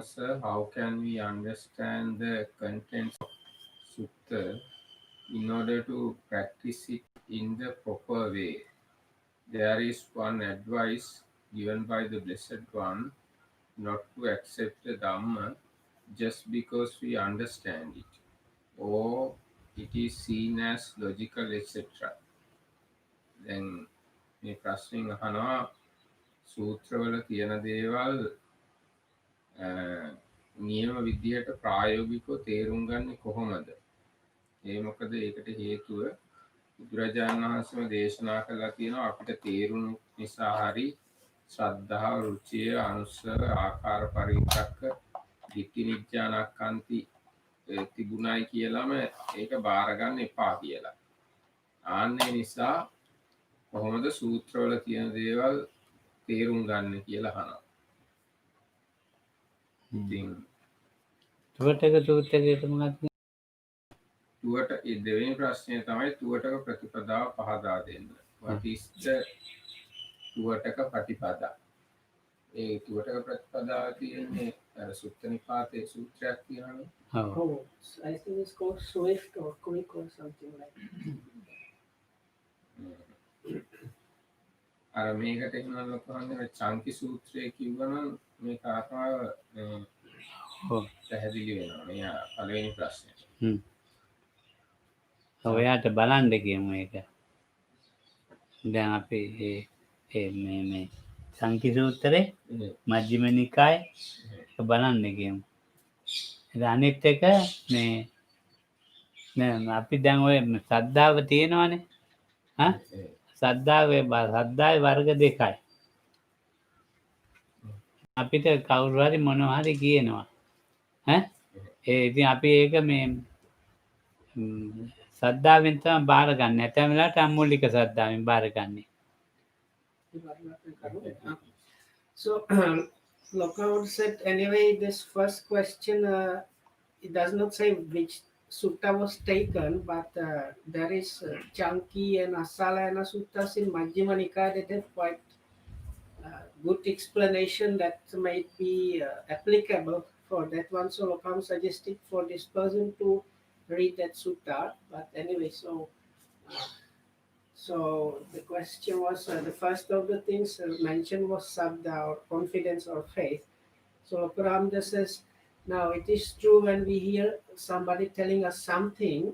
Sir, how can we understand the contents of Sutta in order to practice it in the proper way? There is one advice given by the Blessed One not to accept the Dhamma just because we understand it or it is seen as logical, etc. දැන් මේ ප්‍රශ්නෙන් අහනවා සූත්‍රවල තියෙන දේවල් නියම විදිහට ප්‍රායෝගිකව තේරුම් ගන්නේ කොහොමද? ඒ මොකද ඒකට හේතුව බුදුරජාණන් වහන්සේම දේශනා කළා තියෙනවා අපිට තේරුණු නිසා හරි ශ්‍රද්ධාව, රුචිය, අනුස්සව, ආකාර පරිවිතක්ක, ධිට්ඨි නිජ්ජානක්ඛන්ති තිබුණයි කියලාම ඒක බාර ගන්න එපා කියලා. ආන්නේ නිසා කොහොමද සූත්‍රවල තියෙන දේවල් තේරුම් ගන්න කියලා අහනවා. ඉතින් තුවටක සූත්‍රයේට මොකක්ද? තුවට ඒ දෙවෙනි ප්‍රශ්නය තමයි තුවටක ප්‍රතිපදාව පහදා දෙන්න. What is the තුවටක ප්‍රතිපදා? ඒ තුවටක ප්‍රතිපදාව තියෙන්නේ අර සුත්ත නිපාතේ සූත්‍රයක් තියෙනවානේ. Oh, I think it's called Swift or Quick or something like that. අර මේකට එහෙම ලොකවන්නේ චාන්ති සූත්‍රය කිව්වනම් මේ කාරණාව පැහැදිලි වෙනවා. මේ පළවෙනි ප්‍රශ්නේ. ඔයාට බලන්න කියමු ඒක. දැන් අපි මේ සංකි සූත්‍රේ මජ්ක්‍ධිම නිකාය බලන්න කියමු. අනිත් එක මේ අපි දැන් ඔය සද්ධාව තියෙනවානේ. සද්ධාවේ වර්ග දෙකයි. අපිට කවුරු හරි මොනවා හරි කියනවා. ඉතින් අපි ඒක මේ සද්ධාවෙන් තමයි බාර ගන්න. නැත්නම් වෙලාවට අමූලික සද්ධාවෙන් බාර ගන්නේ. So, Lockout said, anyway, this first question, it does not say which sutta was taken, but there is Chanki and Asalayana suttas in Majjhima Nikaya that have quite good explanation that might be applicable for that one. So, Lockout suggested for this person to read that sutta. But anyway, so the question was, the first of the things mentioned was sabda or confidence or faith. So Paramda says, now it is true when we hear somebody telling us something,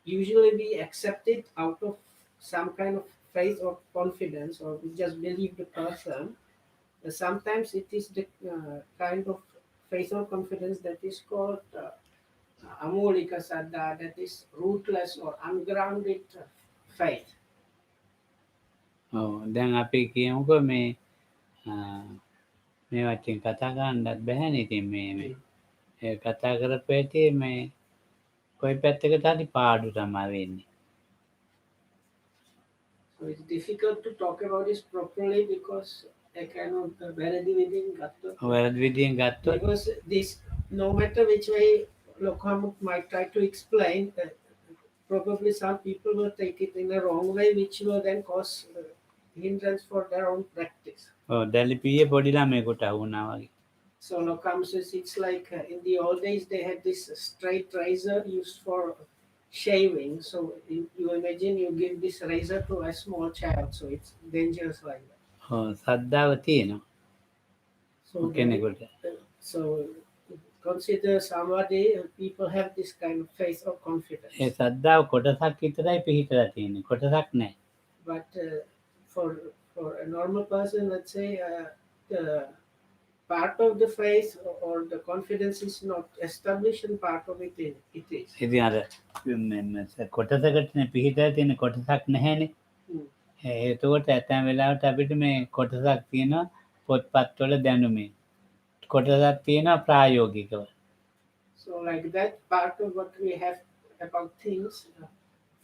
usually we accept it out of some kind of faith or confidence, or we just believe the person. Sometimes it is the kind of faith or confidence that is called amolika saddha, that is rootless or ungrounded faith. දැන් අපි කියමුකෝ මේ වචෙන් කතා කරන්නත් බැහැනේ. ඉතින් මේ කතා කරපේටි මේ කොයි පැත්තකට හරි පාඩු තමයි වෙන්නේ. So it's difficult to talk about this properly because I cannot වැරදි විදිහින් ගත්තොත් because this, no matter which way Lokhamuk might try to explain, probably some people will take it in a wrong way, which will then cause hindrance for their own practice. දැලිපියේ පොඩි ළමයෙකුට වුණා වගේ. So Lokam says it's like in the old days they had this straight razor used for shaving. So you imagine you give this razor to a small child, so it's dangerous like that. සද්ධාව තියෙනවා. So කෙනෙකුට. So consider somebody, people have this kind of faith or confidence. ඒ සද්ධාව කොටසක් විතරයි පිහිටලා තියෙන්නේ. කොටසක් නැහැ. But for a normal person, let's say the part of the faith or the confidence is not established and part of it is. ඉතින් අර කොටසකට පිහිටලා තියෙන කොටසක් නැහැනේ. එතකොට ඇතැම් වෙලාවට අපිට මේ කොටසක් තියෙනවා පොත්පත්වල දැනුමේ. කොටසක් තියෙනවා ප්‍රායෝගිකව. So like that part of what we have about things,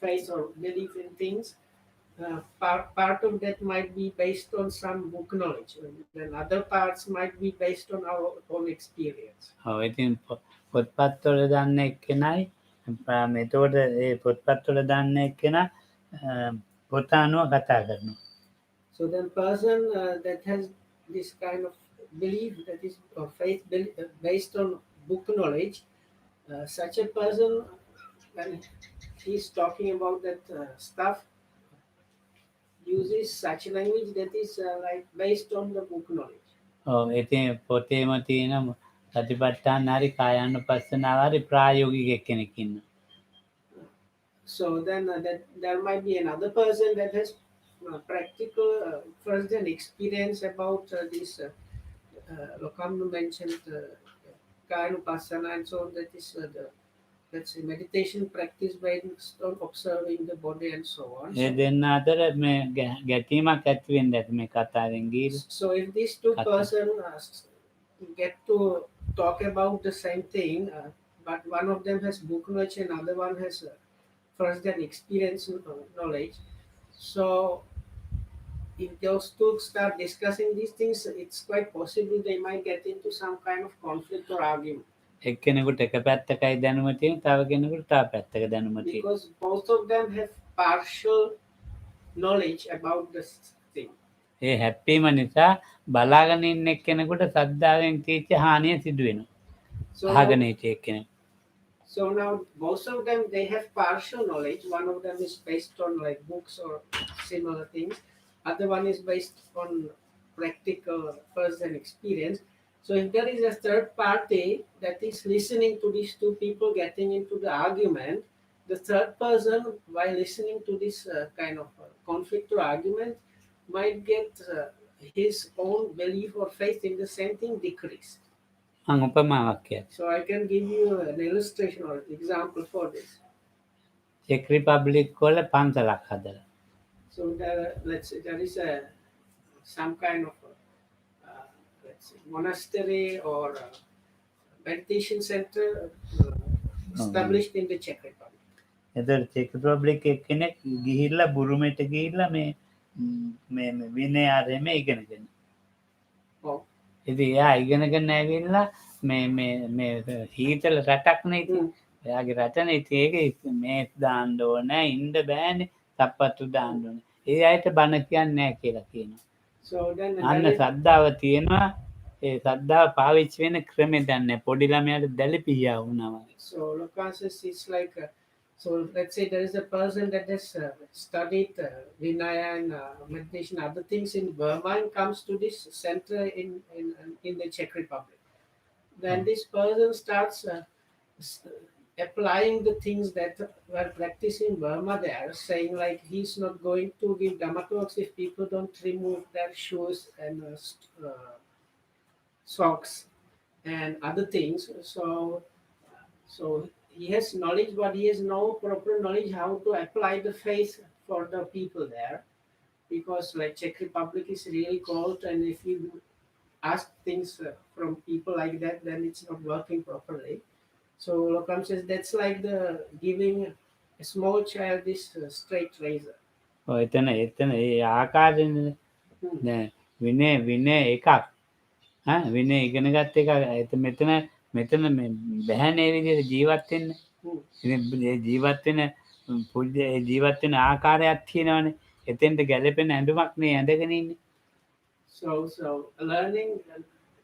faith or belief in things, part of that might be based on some book knowledge, and other parts might be based on our own experience. ඉතින් පොත්පත්වල දන්න එක්කෙනයි එතකොට ඒ පොත්පත්වල දන්න එක්කෙනා පොත අනුව කතා කරනවා. So then person that has this kind of belief that is or faith based on book knowledge, such a person, when he's talking about that stuff, uses such language that is like based on the book knowledge. ඉතින් පොතේම තියෙන සතිපට්ඨාන හරි කායානුපස්සනාව හරි ප්‍රායෝගික එක්කෙනෙක් ඉන්නවා. So then that there might be another person that has practical first-hand experience about this. Lokam mentioned Kayanupassana and so on. That is the let's say meditation practice based on observing the body and so on. ඒ දෙන්න අතර මේ ගැටීමක් ඇති වෙන්න ඇති මේ කතාවෙන් ගිහින්. So if these two person get to talk about the same thing, but one of them has book knowledge and other one has first-hand experience knowledge. So if those two start discussing these things, it's quite possible they might get into some kind of conflict or argument. එක්කෙනෙකුට එක පැත්තකයි දැනුම තියෙන, තව කෙනෙකුට තව පැත්තක දැනුම තියෙන. Because both of them have partial knowledge about this thing. ඒ හැප්පීම නිසා බලාගෙන ඉන්න එක්කෙනෙකුට සද්ධාවෙන් තීච්ච හානිය සිදු වෙනවා. අහගෙන හිටිය එක්කෙනෙක්. So now most of them they have partial knowledge. One of them is based on like books or similar things. Other one is based on practical first-hand experience. So if there is a third party that is listening to these two people getting into the argument, the third person, while listening to this kind of conflict or argument, might get his own belief or faith in the same thing decreased. මම උපමාවක් කියන්න. So I can give you an illustration or example for this. Check republic වල පන්සලක් හදලා. So let's say there is some kind of let's say monastery or meditation center established in the Czech Republic. එතකොට check republic එක්කෙනෙක් ගිහිල්ලා බුරුමෙට ගිහිල්ලා මේ විනය ආරෙම ඉගෙනගෙන. Oh. ඉතින් එයා ඉගෙනගෙන ඇවිල්ලා මේ හීතල රටක් නේ ඉතින්. එයාගේ රටනේ ඉතින් ඒක මේ දාන්න ඕනේ, ඉන්න බෑනේ, සප්පත්තු දාන්න ඕනේ. ඒ අයට බණ කියන්නේ නැහැ කියලා කියනවා. So then අන්න සද්ධාව තියෙනවා. ඒ සද්ධාව පාවිච්චි වෙන ක්‍රමෙ දන්නේ පොඩි ළමයාට දැලිපියා වුණා. So Lucas says it's like so let's say there is a person that has studied Vinaya and meditation, other things in Burma, and comes to this center in the Czech Republic. Then this person starts applying the things that were practiced in Burma there, saying like he's not going to give Dhamma talks if people don't remove their shoes and socks and other things. So he has knowledge, but he has no proper knowledge how to apply the faith for the people there, because like Czech Republic is really cold, and if you ask things from people like that, then it's not working properly. So Lokam says that's like the giving a small child this straight razor. එතන ඒ ආකාරයෙන් විනය එකක්. විනය ඉගෙන ගත්ත එක මෙතන බැහැනේ විදිහට ජීවත් වෙන්න. ඉතින් ජීවත් වෙන ආකාරයක් තියෙනවානේ. එතෙන්ට ගැලපෙන ඇඳුමක් නේ ඇඳගෙන ඉන්නේ. So learning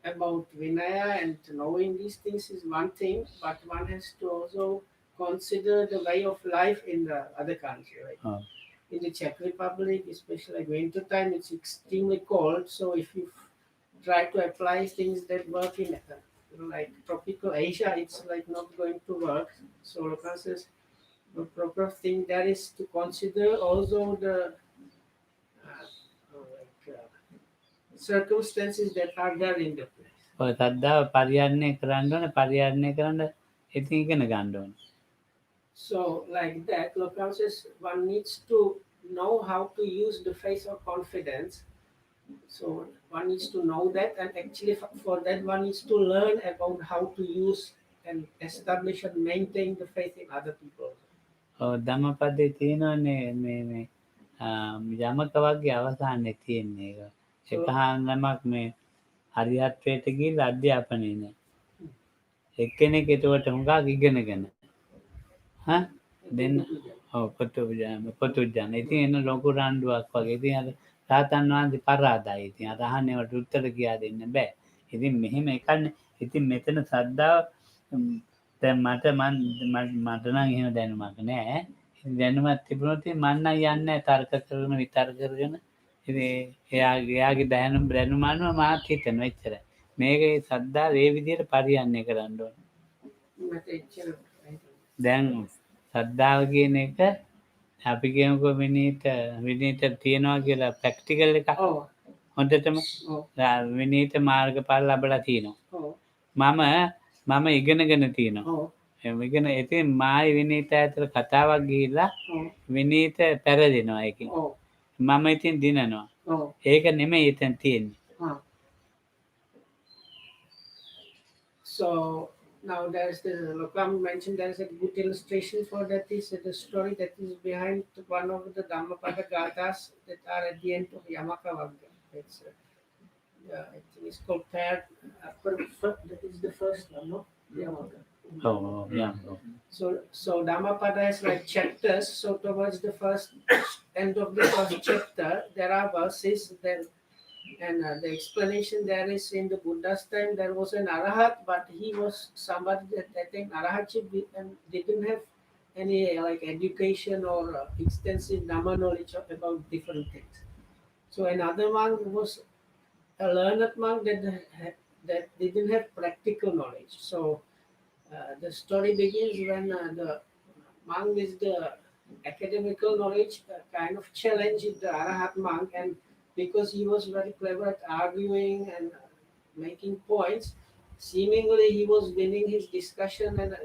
about Vinaya and knowing these things is one thing, but one has to also consider the way of life in the other country, right? In the Czech Republic, especially like winter time, it's extremely cold. So if you try to apply things that work in like tropical Asia, it's like not going to work. So Lokan says the proper thing there is to consider also the circumstances that are there in the place. ඔය සද්ධාව පරිහරණය කරන්න ඕනේ. පරිහරණය කරන්න ඉතින් ඉගෙන ගන්න ඕනේ. So like that, Lokan says one needs to know how to use the faith of confidence. So one needs to know that, and actually for that one needs to learn about how to use and establish and maintain the faith in other people. ධම්මපදයේ තියෙනවානේ මේ යමක වගේ අවසානයේ තියෙන්නේ ඒක. එකහානමක් මේ හරියත්වයට ගිහිල්ලා අධ්‍යාපනයේ නෑ. එක්කෙනෙක් ඒකට හුඟක් ඉගෙනගෙන. දෙන්න පොතුජාන. ඉතින් එන ලොකු රණ්ඩුවක් වගේ. ඉතින් අර සාතන් වහන්සේ පරාදයි. ඉතින් අර අහන්නේවට උත්තර කියා දෙන්න බෑ. ඉතින් මෙහෙම එකක්නේ. ඉතින් මෙතන ශ්‍රද්ධාව දැන් මට මට නම් එහෙම දැනුමක් නෑ. දැනුමක් තිබුණොත් මම නම් යන්නේ නෑ තර්ක කරගෙන විතර්ක කරගෙන. ඉතින් එයාගේ දැනුම අනුව මාත් හිතනවා එච්චරයි. මේකේ ශ්‍රද්ධාව ඒ විදිහට පරිහරණය කරන්න ඕන. මට එච්චර දැන් ශ්‍රද්ධාව කියන එක අපි කියමුකෝ විනීත තියනවා කියලා ප්‍රැක්ටිකල් එකක්. ඔව් හොඳටම ඔව් විනීත මාර්ගඵල ලැබලා තියෙනවා. ඔව් මම ඉගෙනගෙන තියෙනවා. ඔව් ඉගෙන ඉතින් මායි විනීත අතර කතාවක් ගිහිල්ලා ඔව් විනීත පෙරදිනවා ඒකෙන්. ඔව් මම ඉතින් දිනනවා. ඔව් ඒක නෙමෙයි එතන තියෙන්නේ. So now there's the Lokam mentioned there's a good illustration for that is the story that is behind one of the Dhammapada Gathas that are at the end of Yamaka Vagga. It's I think it's called third. That is the first one, no? Yamaka. Oh, yeah. So Dhammapada has like chapters. So towards the first end of the first chapter, there are verses there. And the explanation there is in the Buddha's time there was an arahat, but he was somebody that I think arahatship didn't have any like education or extensive Dhamma knowledge about different things. So another monk was a learned monk that didn't have practical knowledge. So the story begins when the monk with the academical knowledge kind of challenged the arahat monk, and because he was very clever at arguing and making points, seemingly he was winning his discussion and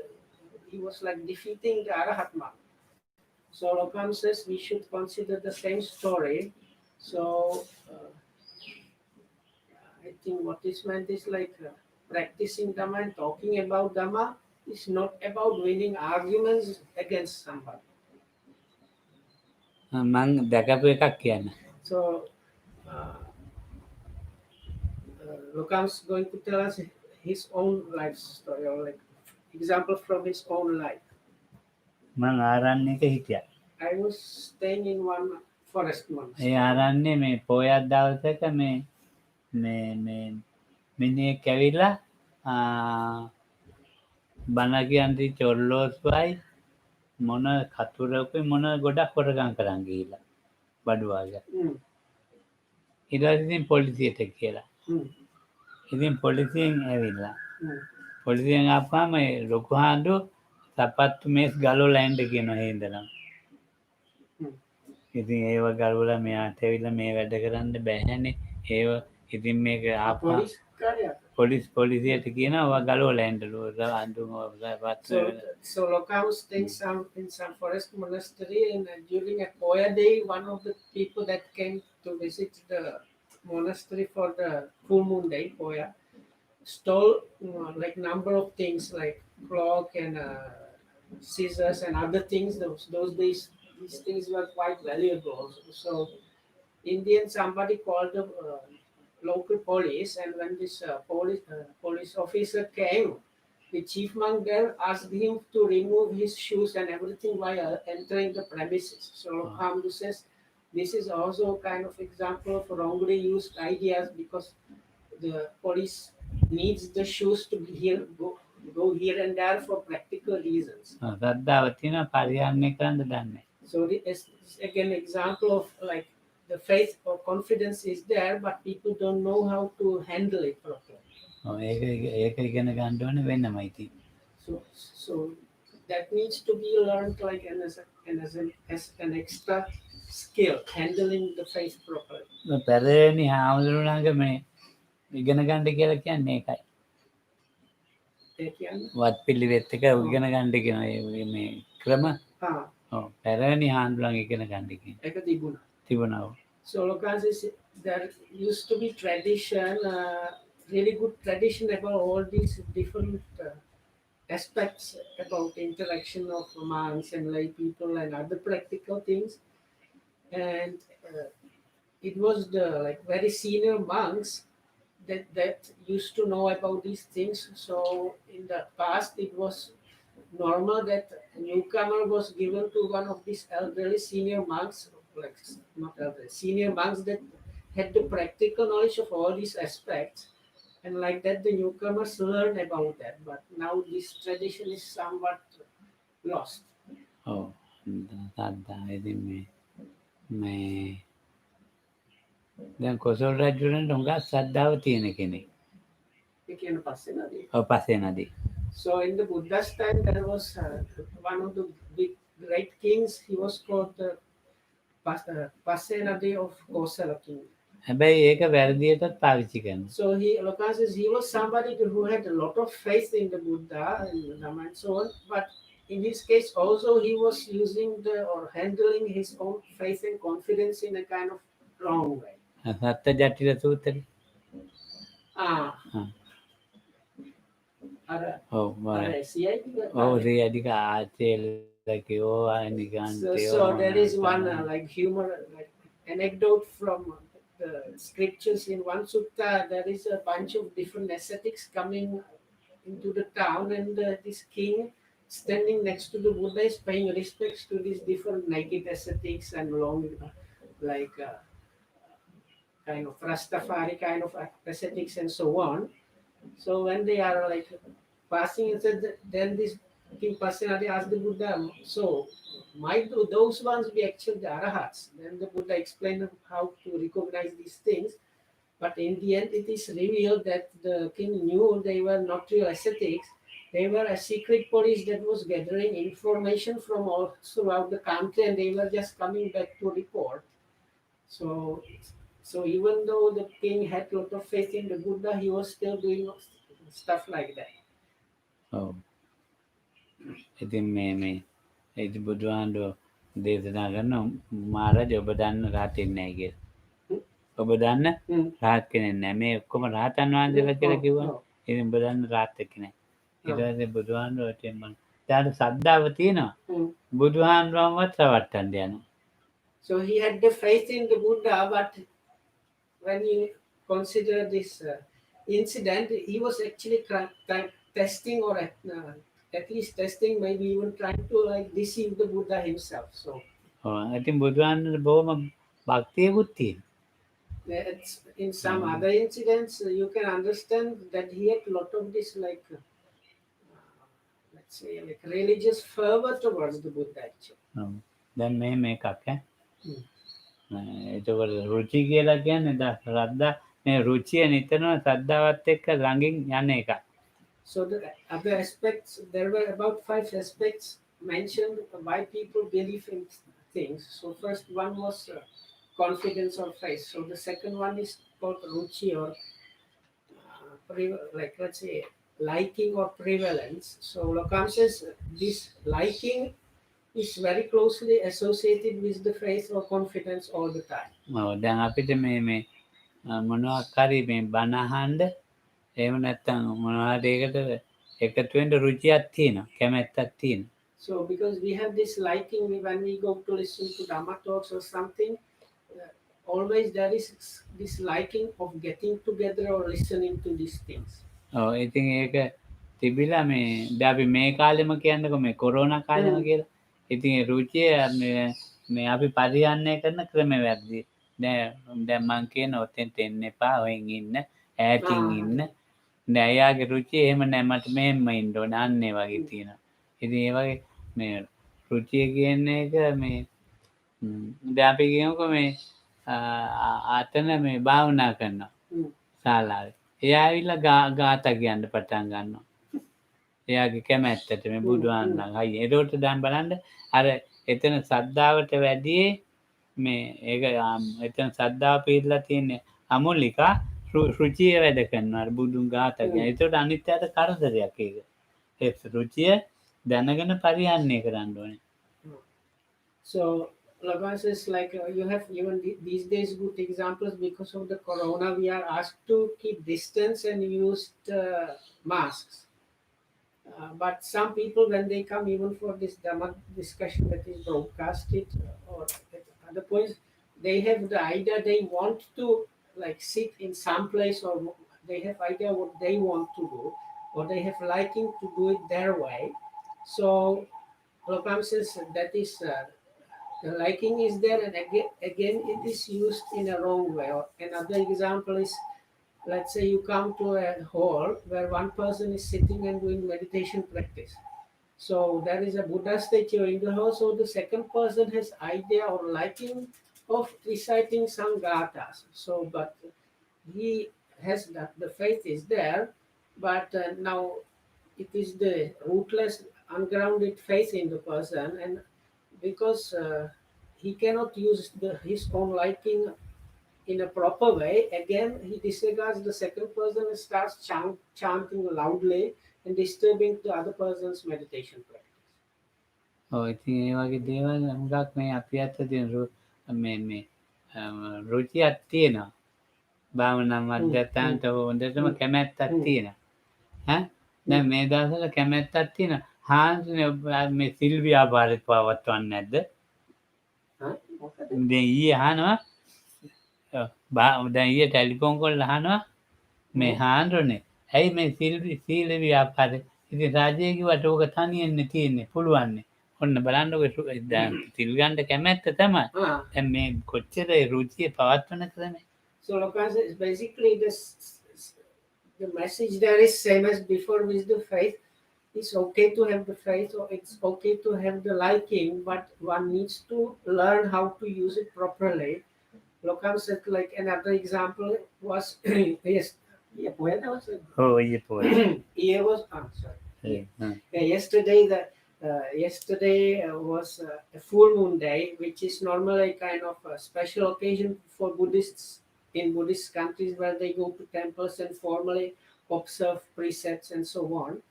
he was like defeating the arahat monk. So Lokam says we should consider the same story. So I think what is meant is like practicing Dhamma and talking about Dhamma is not about winning arguments against somebody. මං දැකපු එකක් කියන්න. So Lokam's going to tell us his own life story or like example from his own life. මං ආරණ්‍යක හිටියා. I was staying in one forest monastery. ඒ ආරණ්‍යේ මේ පොයක් දවසක මේ මිනිහෙක් ඇවිල්ලා බණ කියන්ති චොල්ලෝස්වයි මොන කතුරකුයි මොන ගොඩක් හොරගම් කරන් ගිහිල්ලා බඩුවාගේ. ඊට පස්සේ ඉතින් පොලිසියට කියලා. ඉතින් පොලිසියෙන් ඇවිල්ලා. පොලිසියෙන් ආපුවාම ඒ ලොකු හාමුදුරුවෝ සපත්තු මේස් ගලවලා එන්න කියනවා හේන්දනම්. ඉතින් ඒව ගලවලා මෙයාට ඇවිල්ලා මේ වැඩ කරන්න බෑනේ. ඒව ඉතින් මේක ආපුවා පොලිසියට කියනවා ඔයා ගලවලා එන්නලු අඳුම So Lokam was staying in some forest monastery, and during a Koya day, one of the people that came to visit the monastery for the full moon day, Koya, stole like number of things like clock and scissors and other things. Those days, these things were quite valuable also. So in the end, somebody called the local police, and when this police officer came, the chief monk there asked him to remove his shoes and everything while entering the premises. So Hamdu says this is also kind of example of wrongly used ideas, because the police needs the shoes to go here and there for practical reasons. ශ්‍රද්ධාව තියෙනවා පරිහරණය කරන්න දන්නේ. So this is again example of like the faith or confidence is there, but people don't know how to handle it properly. ඒක ඉගෙන ගන්න ඕනේ වෙනමයි තියෙන්නේ. So that needs to be learned like as an extra skill, handling the faith properly. පෙරේනි හාමුදුරුවෝ ළඟ මේ ඉගෙන ගන්න කියලා කියන්නේ ඒකයි. ඒ කියන්නේ වත් පිළිවෙත් එක ඉගෙන ගන්න කියන මේ ක්‍රම ඔව් පෙරේනි හාමුදුරුවෝ ළඟ ඉගෙන ගන්න කියන්නේ. ඒක තිබුණා. So Lokas is there used to be tradition, really good tradition about all these different aspects about interaction of monks and lay people and other practical things, and it was the like very senior monks that used to know about these things. So in the past it was normal that a newcomer was given to one of these elderly senior monks, like not elderly, senior monks that had the practical knowledge of all these aspects, And like that, the newcomers learn about that. But now this tradition is somewhat lost. ඔව්. සද්දා ඉතින් මේ දැන් කොසල් රජුරන්ට හුඟක් ශ්‍රද්ධාව තියෙන කෙනෙක්. ඒ කියන පස්සේ නදී. ඔව් පස්සේ නදී. So in the Buddha's time, there was one of the big great kings. He was called the Pasenadi of Kosala king. හැබැයි ඒක වැරදියටත් පාවිච්චි කරනවා. So Loka says he was somebody who had a lot of faith in the Buddha and Dhamma and so on. But in his case, also he was using or handling his own faith and confidence in a kind of wrong way. සත්‍ය ජටිල සූත්‍රය. Ah. Ah. Oh, අධික ආචේල කිව්වා නිකන් so there is one like humor, like anecdote from the scriptures. In one sutta, there is a bunch of different ascetics coming into the town, and this king standing next to the Buddha is paying respects to these different naked ascetics and long, like kind of Rastafari kind of ascetics and so on. So when they are like passing, then this King Pasenadi asked the Buddha, so might those ones be actually the arahats? Then the Buddha explained how to recognize these things. But in the end, it is revealed that the king knew they were not real ascetics. They were a secret police that was gathering information from all throughout the country, and they were just coming back to report. So even though the king had a lot of faith in the Buddha, he was still doing stuff like that. ඔව්. ඉතින් මේ ඒ බුදුහාමුදුරුවෝ දේශනා කරන මහරජා ඔබ දන්න රහතෙක් නැහැ කියලා. ඔබ දන්න රහත් කෙනෙක් නැහැ. මේ ඔක්කොම රහතන් වහන්සේලා කියලා කිව්වා. ඉතින් ඔබ දන්න රහත් කෙනෙක්. ඊට පස්සේ බුදුහාමුදුරුවෝ එතෙන් ඊට ශ්‍රද්ධාව තියෙනවා. බුදුහාමුදුරුවන්වත් රවට්ටන්න යනවා. So he had the faith in the Buddha, but when you consider this incident, he was actually testing, or at least testing, maybe even trying to like deceive the Buddha himself. So ඉතින් බුදුහාමුදුරුවෝ බොහොම භක්තියකුත් තියෙනවා. In some other incidents, you can understand that he had a lot of this like let's say like religious fervor towards the Buddha actually. දැන් මෙහෙම එකක් එතකොට රුචි කියලා කියන්නේ ශ්‍රද්ධා මේ රුචිය නිතරම ශ්‍රද්ධාවත් එක්ක ළඟින් යන එකක්. So the other aspects, there were about 5 aspects mentioned why people believe in things. So first one was confidence or faith. So the second one is called ruchi, or like let's say liking or prevalence. So Lokam says this liking is very closely associated with the faith or confidence all the time. දැන් අපිට මේ මොනවාක් හරි මේ බණ අහන්න එහෙම නැත්නම් මොනවාද ඒකට එකතු වෙන්න රුචියක් තියෙනවා, කැමැත්තක් තියෙනවා. So because we have this liking when we go to listen to Dhamma talks or something, always there is this liking of getting together or listening to these things. ඉතින් ඒක තිබිලා මේ දැන් අපි මේ කාලෙම කියන්නකො මේ කොරෝනා කාලෙම කියලා. ඉතින් ඒ රුචිය මේ අපි පරිහරණය කරන ක්‍රම වැරදි. දැන් මං කියන ඔතෙන්ට එන්න එපා, ඔයෙන් ඉන්න, ඈතින් ඉන්න. දැන් එයාගේ රුචිය එහෙම නැහැ, මට මෙහෙම ඉන්න ඕන, අන්න ඒ වගේ තියෙනවා. ඉතින් ඒ වගේ මේ රුචිය කියන එක මේ දැන් අපි කියමුකෝ මේ අතන මේ භාවනා කරනවා ශාලාවේ. එයා ඇවිල්ලා ගාථා කියන්න පටන් ගන්නවා. එයාගේ කැමැත්තට මේ බුදුහාමුදුරන් හයි. ඒකට දැන් බලන්න අර එතන ශ්‍රද්ධාවට වැඩි මේ ඒක එතන ශ්‍රද්ධාව පිළිලා තියෙන්නේ අමුලිකා රුචිය වැඩ කරනවා. අර බුදුන් ගාථා කියන. ඒකට අනිත්‍යයට කරදරයක් ඒක. ඒ රුචිය දැනගෙන පරිහරණය කරන්න ඕනේ. So Labas is like you have even these days good examples. Because of the corona, we are asked to keep distance and use masks. But some people, when they come even for this Dhamma discussion that is broadcasted or at other points, they have the idea they want to like sit in some place, or they have idea what they want to do, or they have liking to do it their way. So Lokam says that is the liking is there, and again it is used in a wrong way. Or another example is let's say you come to a hall where one person is sitting and doing meditation practice. So there is a Buddha statue in the hall. So the second person has idea or liking of reciting some gathas. So, but he has that the faith is there, but now it is the rootless, ungrounded faith in the person, and because he cannot use his own liking in a proper way, again he disregards the second person and starts chanting loudly and disturbing the other person's meditation practice. ඔව් ඉතින් ඒ වගේ දේවල් හුඟක් මේ අපි අතර තියෙන මේ රුචියක් තියෙනවා. භාවනා මධ්‍යස්ථානට හොඳටම කැමැත්තක් තියෙනවා. ඈ දැන් මේ දවස්වල කැමැත්තක් තියෙනවා. හාන්සිනේ මේ සිල් ව්‍යාපාරෙත් පවත්වන්නේ නැද්ද? දැන් ඊයේ අහනවා දැන් ඊයේ ටෙලිෆෝන් කරලා අහනවා මේ හාන්රනේ ඇයි මේ සීල ව්‍යාපාරේ ඉතින් රාජ්‍යය කිව්වට ඕක තනියෙන්නේ තියෙන්නේ පුළුවන්නේ. ඔන්න බලන්නකො දැන් සිල් ගන්න කැමැත්ත තමයි. දැන් මේ කොච්චර රුචිය පවත්වන ක්‍රමේ. So Lokas is basically the message there is same as before with the faith. It's okay to have the faith or it's okay to have the liking, but one needs to learn how to use it properly. Lokam said like another example was yes, yeah, when was it? Oh, yeah, boy. Yeah, was sorry. Yeah, yesterday was a full moon day, which is normally kind of a special occasion for Buddhists in Buddhist countries where they go to temples and formally observe precepts and so on.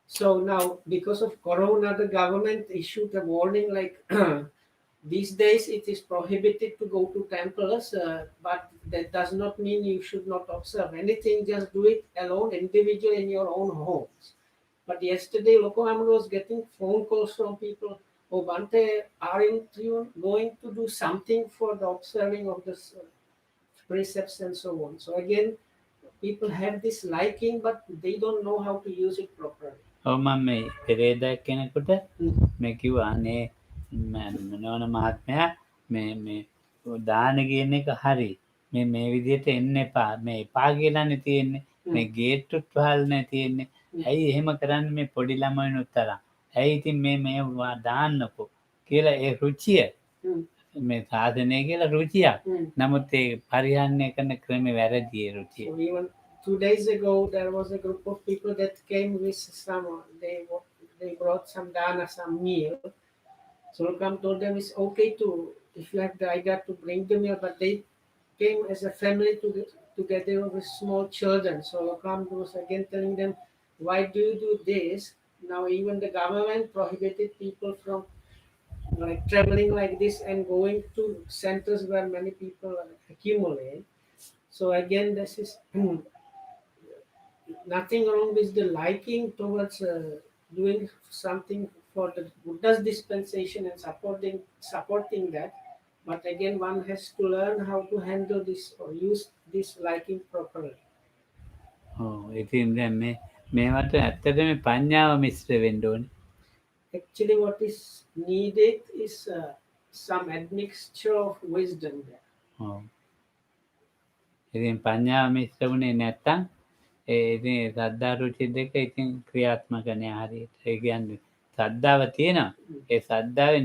So now, because of Corona, the government issued a warning like these days it is prohibited to go to temples, but that does not mean you should not observe anything. Just do it alone, individually in your own homes. But yesterday, Loko Ahmed was getting phone calls from people. Oh, Bante, aren't you going to do something for the observing of the precepts and so on? So again, people have this liking, but they don't know how to use it properly. ඔව් මම මේ පෙරේදා කෙනෙකුට මේ කිව්වා අනේ නෝන මහත්මයා මේ දාන කියන එක හරි. මේ විදිහට එන්න එපා. මේ එපා කියලානේ තියෙන්නේ. මේ ගේට්ටුත් වහල්නේ තියෙන්නේ. ඇයි එහෙම කරන්නේ මේ පොඩි ළමයිනුත් තරම්? ඇයි ඉතින් මේ දාන්නකෝ කියලා ඒ රුචිය මේ සාධනය කියලා රුචියක්. නමුත් ඒ පරිහරණය කරන ක්‍රමේ වැරදි ඒ රුචිය. So even 2 days ago, there was a group of people that came with some. They brought some dana, some meal. So Lokam told them it's okay to, if you have the idea to bring the meal, but they came as a family together with small children. So Lokam was again telling them, why do you do this? Now even the government prohibited people from like traveling like this and going to centers where many people accumulate. So again, this is nothing wrong with the liking towards doing something for the Buddha's dispensation and supporting that. But again, one has to learn how to handle this or use this liking properly. ඔව් ඉතින් දැන් මේවට ඇත්තටම ප්‍රඥාව මිශ්‍ර වෙන්න ඕනේ. Actually, what is needed is some admixture of wisdom there. ඔව් ඉතින් ප්‍රඥාව මිශ්‍ර වුණේ නැත්තම් ඉතින් ශ්‍රද්ධා රුචි දෙක ඉතින් ක්‍රියාත්මක නෑ හරියට. ඒ කියන්නේ ශ්‍රද්ධාව තියෙනවා. ඒ ශ්‍රද්ධාවේ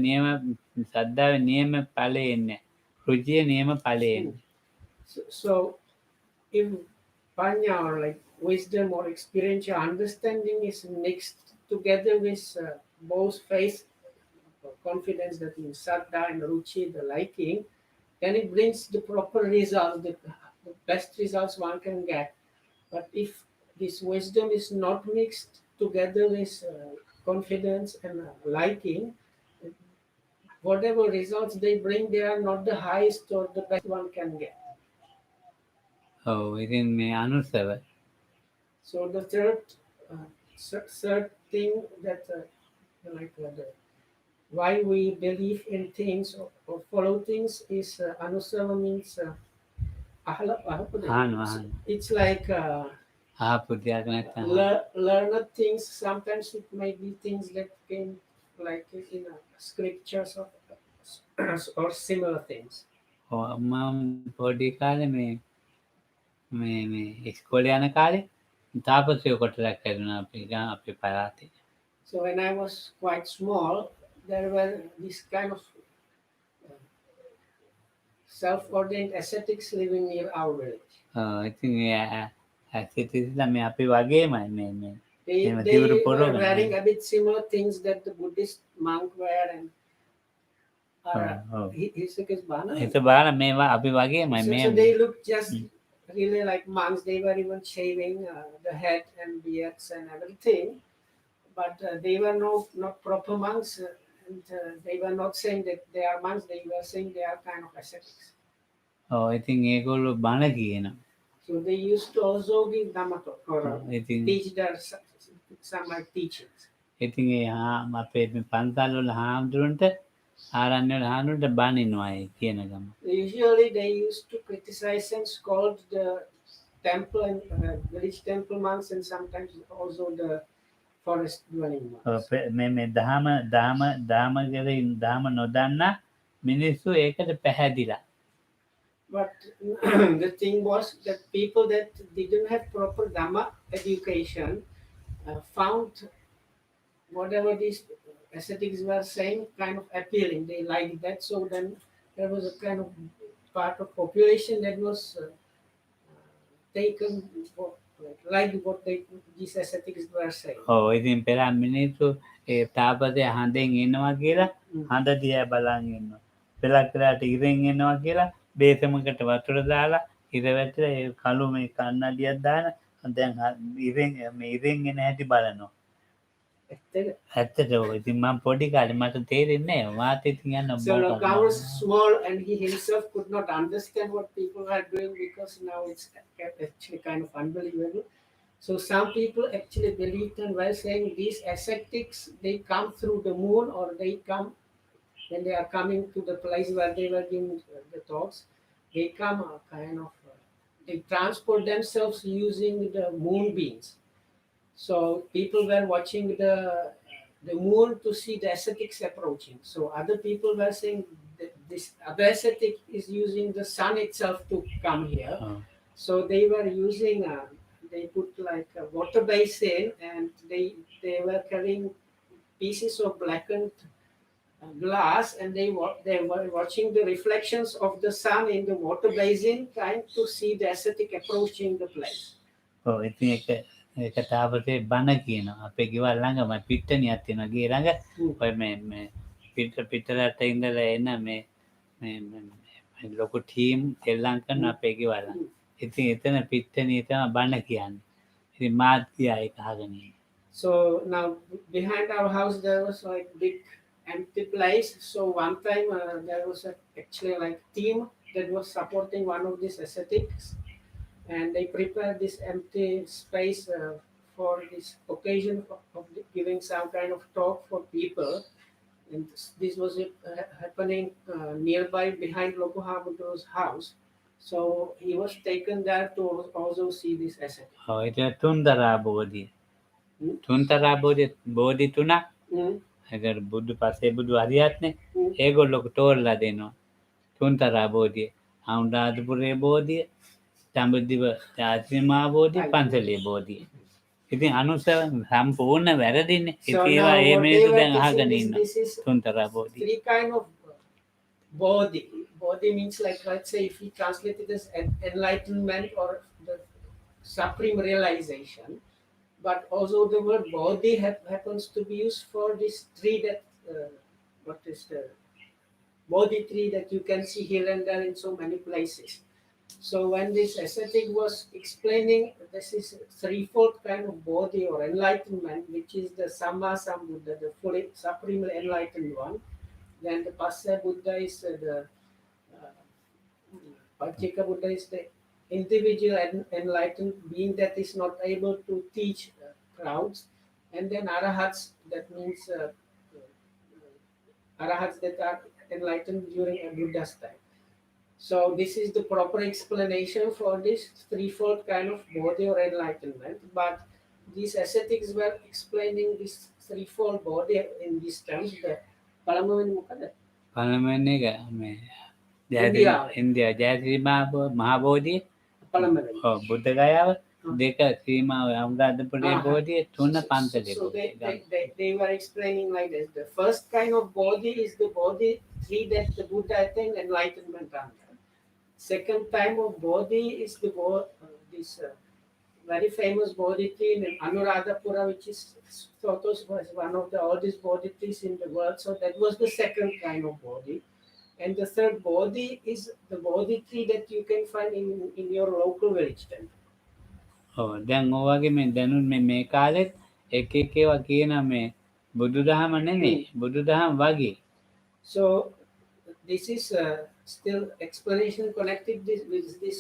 නියම ඵලෙ එන්නේ. රුචිය නියම ඵලෙ එන්නේ. So if panya or like wisdom or experiential understanding is mixed together with both faith, confidence that in saddha and ruchi, the liking, then it brings the proper results, the best results one can get. But if this wisdom is not mixed together with confidence and liking, whatever results they bring, they are not the highest or the best one can get. ඔව් ඉතින් මේ අනුසව. So the third thing that why we believe in things or follow things is anusava means it's like learned things. Sometimes it may be things that came like in scriptures or similar things. මම පොඩි කාලේ මේ මේ ඉස්කෝලේ යන කාලේ තාපසයෝ කොටලක් හැදුනා අපේ පළාතේ. So when I was quite small, there were this kind of self-ordained ascetics living near our village. ඉතින් ඇසිතිසිලා මේ අපි වගේමයි මේ They, එහෙම they තිවුරු were පොරෝගන. wearing a bit similar things that the Buddhist monk wear and Hisakas Bana. හිත බාල මේවා අපි වගේමයි So, මේ so they looked just really like monks. They were even shaving the head and beards and everything. But they were not proper monks. And they were not saying that they are monks. They were saying they are kind of ascetics. ඉතින් ඒගොල්ලෝ බණ කියනවා. So they used to also give Dhamma talk or ඉතින් teach their some like teachings. ඉතින් ඒ අපේ මේ පන්සල් වල හාමුදුරන්ට ආරණ්‍ය වල හාමුදුරන්ට බණිනවා ඒ කියන ගම. Usually they used to criticize and scold the temple and village temple monks and sometimes also the forest dwelling monks. මේ දහම නොදන්නා මිනිස්සු ඒකට පැහැදිලා. But the thing was that people that didn't have proper Dhamma education found whatever these ascetics were saying kind of appealing. They liked that. So then there was a kind of part of population that was taken for like what these ascetics were saying. ඉතින් පෙර මිනිස්සු ඒ තාපසේ හඳෙන් එනවා කියලා හඳ දිහා බලන් ඉන්නවා. පෙලක්කලට ඉරෙන් එනවා කියලා බේසමකට වතුර දාලා ඉර වැටලා ඒ කළු මේ කන්නඩියක් දාන දැන් ඉරෙන් එන හැටි බලනවා. ඇත්තට ඉතින් මම පොඩි කාලේ මට තේරෙන්නේ නැහැ. මාත් ඉතින් යන So look, I was small and he himself could not understand what people were doing because now it's actually kind of unbelievable. So some people actually believed and were saying these ascetics, they come through the moon or they come when they are coming to the place where they were giving the talks. They come they transport themselves using the moonbeams. So people were watching the moon to see the ascetics approaching. So other people were saying that this other ascetic is using the sun itself to come here. So they were using they put like a water basin and they were carrying pieces of blackened glass and they were watching the reflections of the sun in the water basin, trying to see the ascetic approaching the place. ඉතින් ඒක තාපසේ බණ කියනවා. අපේ ගෙවල් ළඟම පිට්ටනියක් තියෙනවා. ගේ ළඟ ඔය මේ පිටරට ඉඳලා එන මේ ලොකු ටීම් එල්ලම් කරන අපේ ගෙවල් ළඟ. ඉතින් එතන පිට්ටනිය තමයි බණ කියන්නේ. ඉතින් මාත් ගියා ඒක අහගෙන. So now behind our house there was like big empty place. So one time there was actually like team that was supporting one of these ascetics, and they prepared this empty space for this occasion of giving some kind of talk for people. And this was happening nearby behind Lokohamudo's house. So he was taken there to also see this ascetic. ඒක තුන්තරා බෝධිය. තුන්තරා බෝධි තුනක්. අगर බුදු පසේ බුදු හරියත්නේ ඒගොල්ලෝ තෝරලා දෙනවා. තුන්තරා බෝධිය. අනුරාධපුරේ බෝධිය, තඹදිව ජාතිමා බෝධිය, පන්සලේ බෝධිය. ඉතින් අනුසව සම්පූර්ණ වැරදින්නේ. ඉතින් ඒවා ඒ මිනිස්සු දැන් අහගෙන ඉන්නවා. තුන්තරා බෝධිය. Three kind of bodhi. Bodhi means like, let's say if we translate it as enlightenment or the supreme realization. But also the word bodhi happens to be used for this tree that what is the bodhi tree that you can see here and there in so many places. So when this ascetic was explaining this is threefold kind of bodhi or enlightenment, which is the Samma Sambuddha, the fully supremely enlightened one. Then the Passa Buddha is the Pachika Buddha is the individual enlightened being that is not able to teach crowds, and then arahats, that means arahats that are enlightened during a Buddha's time. So this is the proper explanation for this threefold kind of bodhi or enlightenment. But these ascetics were explaining this threefold bodhi in these terms. The පළමුවෙනි එක මේ India Jayasri මහා බෝධිය, Palamalai. බුද්ධ ගයාව දෙක සීමාව අනුරාධපුරයේ Uh-huh. බෝධිය තුන So පන්තලේ so බෝධිය. they were explaining like this. The first kind of bodhi is the bodhi three that the Buddha attained enlightenment under. Second type of bodhi is the this very famous bodhi tree in Anuradhapura, which is thought of was one of the oldest bodhi trees in the world. So that was the second kind of bodhi. And the third bodhi is the bodhi tree that you can find in your local village temple. දැන් ඔය වගේ මේ දැනුත් මේ කාලෙත් එක එක ඒවා කියන මේ බුදුදහම නෙමෙයි බුදුදහම වගේ. So this is still explanation connected with this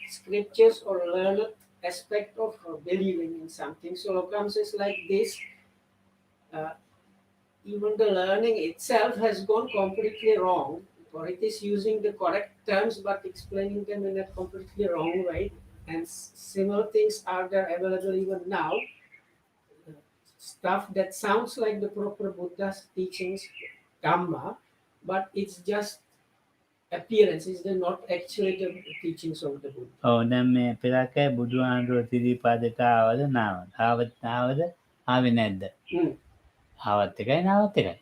scriptures or learned aspect of believing in something. So Lokam says like this, even the learning itself has gone completely wrong, or it is using the correct terms but explaining them in a completely wrong way. And similar things are there available even now. Stuff that sounds like the proper Buddha's teachings, Dhamma, but it's just appearance. It's not actually the teachings of the Buddha. දැන් මේ පෙරකේ බුදුහාමුදුරුවෝ සිරිපාදට ආවද ආවද ආවේ නැද්ද? ආවත් එකයි නාවත් එකයි.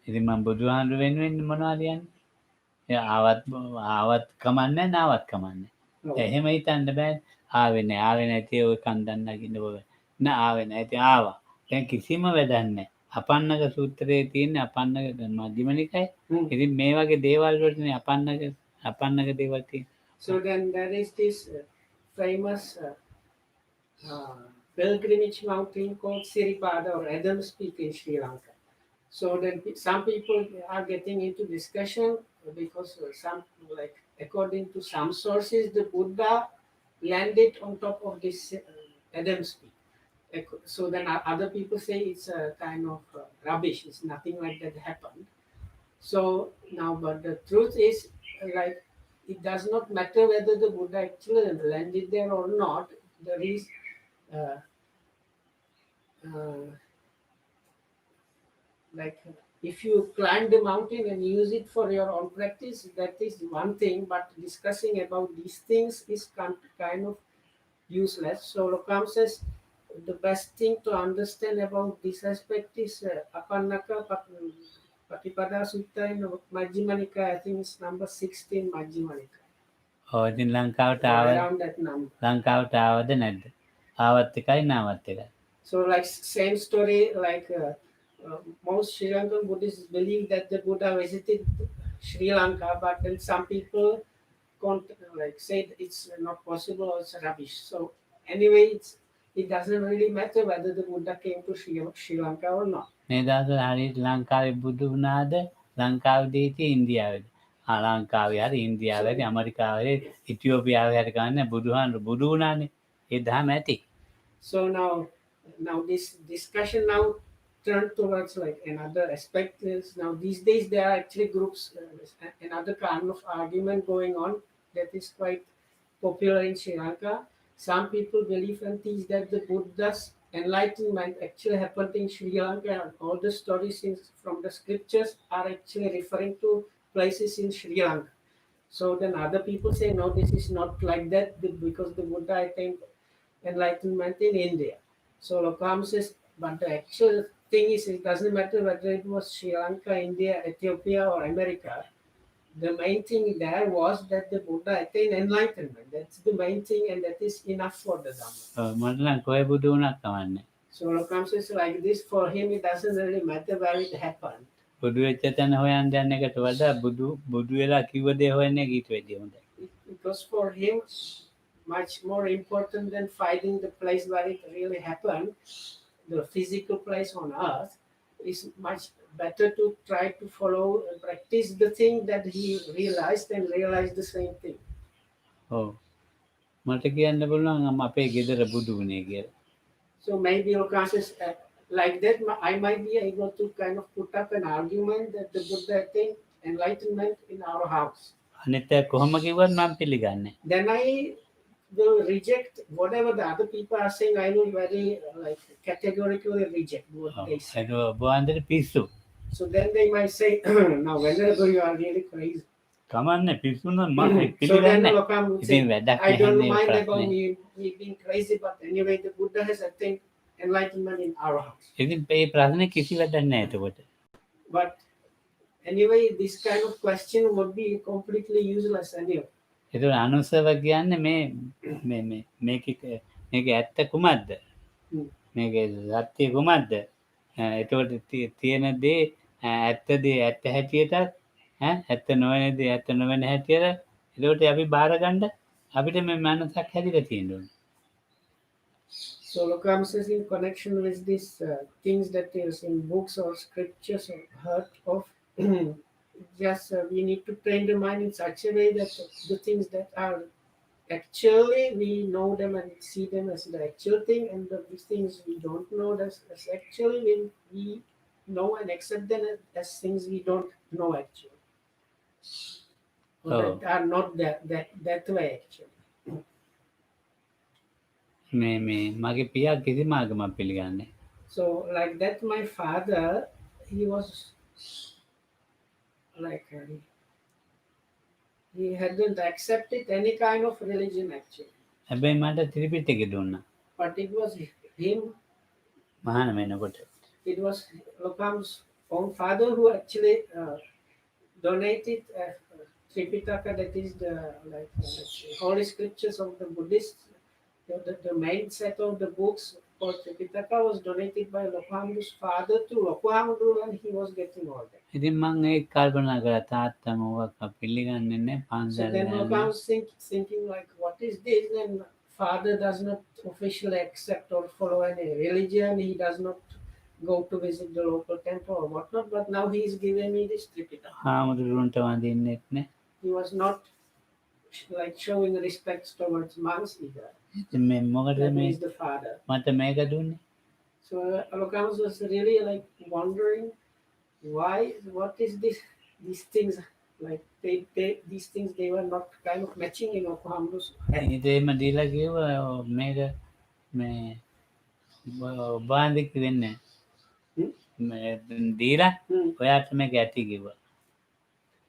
ඉතින් මම බුදුහාමුදුරුවෝ වෙනුවෙන් මොනවද කියන්නේ? ආවත් කමන්නේ නාවත් කමන්නේ. එහෙම හිතන්න බෑ. ආවේ නැති ඔය කන්දන් නගින්න බෑ. ආවේ නැති ආවා. දැන් කිසිම වැඩක් නැහැ. අපන්නක සූත්‍රයේ තියෙන අපන්නක මධ්‍යම නිකායේ. ඉතින් මේ වගේ දේවල් වලටනේ අපන්නක දේවල් තියෙන්නේ. So then there is this famous pilgrimage mountain called Siripada or Adam's Peak in Sri Lanka. So then some people are getting into discussion because some, like according to some sources, the Buddha landed on top of this Adam's Peak. So then other people say it's a kind of rubbish. It's nothing like that happened. So now, but the truth is, like, it does not matter whether the Buddha actually landed there or not. There is like if you climb the mountain and use it for your own practice, that is one thing. But discussing about these things is kind of useless. So Lokam says the best thing to understand about this aspect is Apannaka Patipada Sutta in Majjhima Nikaya. I think it's number 16 Majjhima Nikaya. ඉතින් ලංකාවට Around that number. ලංකාවට ආවද නැද්ද? ආවත් එකයි නාවත් එකයි. So like same story, like most Sri Lankan Buddhists believe that the Buddha visited Sri Lanka, but then some people like say it's not possible or it's rubbish. So anyway, it doesn't really matter whether the Buddha came to Sri Lanka or not. මේ දවස්වල හරියට ලංකාවේ බුදු වුණාද ලංකාවේදී ඉන්දියාවේද? ලංකාවේ හරි ඉන්දියාවේ හරි ඇමරිකාවේ හරි ඉතියෝපියාවේ හරි ගන්න බුදුහාමුදුරුවෝ බුදු වුණානේ. ඒ දහම ඇති. So now this discussion now turned towards like another aspect is now these days there are actually groups, another kind of argument going on that is quite popular in Sri Lanka. Some people believe and teach that the Buddha's enlightenment actually happened in Sri Lanka, and all the stories from the scriptures are actually referring to places in Sri Lanka. So then other people say no, this is not like that because the Buddha attained enlightenment in India. So Lokam says, but the actual thing is, it doesn't matter whether it was Sri Lanka, India, Ethiopia, or America. The main thing there was that the Buddha attained enlightenment. That's the main thing, and that is enough for the Dhamma. මට නම් කොයි බුදු වුණත් කමන්නේ. So Lokam says like this, for him it doesn't really matter where it happened. බුදු වෙච්ච තැන හොයන්න යන එකට වඩා බුදු වෙලා කිව්ව දේ හොයන්න එක ඊට වැඩිය හොඳයි. It was for him much more important than finding the place where it really happened. The physical place on earth is much better to try to follow and practice the thing that he realized and realize the same thing. ඔව්. මට කියන්න පුළුවන් අපේ ගෙදර බුදු වුණේ කියලා. So maybe Lokam says like that, I might be able to kind of put up an argument that the Buddha attained enlightenment in our house. අනිත් අය කොහොම කිව්වත් මම පිළිගන්නේ. Then I will reject whatever the other people are saying. I will very like categorically reject what they say. ඒක ඔබ වන්දනේ පිස්සු. So then they might say, now whenever you are really crazy. කමන්නේ පිස්සුන මම So then පිළිගන්නේ. Lokam would ඉතින් say, වැඩක් I don't නැහැ mind ප්‍රශ්නේ. about me being crazy, but anyway, the Buddha has attained enlightenment in our house. ඉතින් මේ ප්‍රශ්නේ කිසි වැඩක් නැහැ එතකොට. But anyway, this kind of question would be completely useless anyway. ඒතකොට අනුසව කියන්නේ මේ මේක ඇත්ත කුමක්ද? Hmm. මේක සත්‍ය කුමක්ද? එතකොට තියෙන දේ ඇත්ත දේ ඇත්ත හැටියට ඇත්ත නොවන දේ ඇත්ත නොවන හැටියට එතකොට අපි බාර ගන්න අපිට මේ මනසක් හැදිලා තියෙන්න ඕනේ. So Lokam says in connection with these things that is in books or scriptures or heard of, just we need to train the mind in such a way that the things that are actually we know them and see them as the actual thing, and the things we don't know as actually we know and accept them as things we don't know actually, or Oh. that are not that way actually. මේ මගේ පියා කිසිම ආගමක් පිළිගන්නේ නැහැ. So like that, my father, he was like he hadn't accepted any kind of religion actually, හැබැයි මට ත්‍රිපිටකය දුන්නා. but it was him. මහාන වෙනකොට. It was Lokam's own father who actually donated Tripitaka, that is the holy scriptures of the Buddhists. The main set of the books for Tripitaka was donated by Lokam's father to Lokamdu, and he was getting all that. ඉතින් මම ඒක කල්පනා කරා තාත්තා මොකක් පිළිගන්නේ නැහැ So පන්සල් then යන්නේ. Lokam was thinking like, what is this? And father does not officially accept or follow any religion. He does not go to visit the local temple or whatnot. But now he is giving me this Tripitaka. හාමුදුරුවන්ට වඳින්නෙත් නැහැ. He was not like showing respect towards monks either. ඉතින් මේ මොකටද That මේ is the father. මට මේක දුන්නේ? So Alokams was really like wondering why, what is this? These things, like these things, they were not kind of matching in Okahamdu's. ඉතින් එහෙම දීලා කිව්වා මේක මේ ඔබාන්දි කිව්න්නේ මේ දීලා ඔයාට මේක ඇති කිව්වා.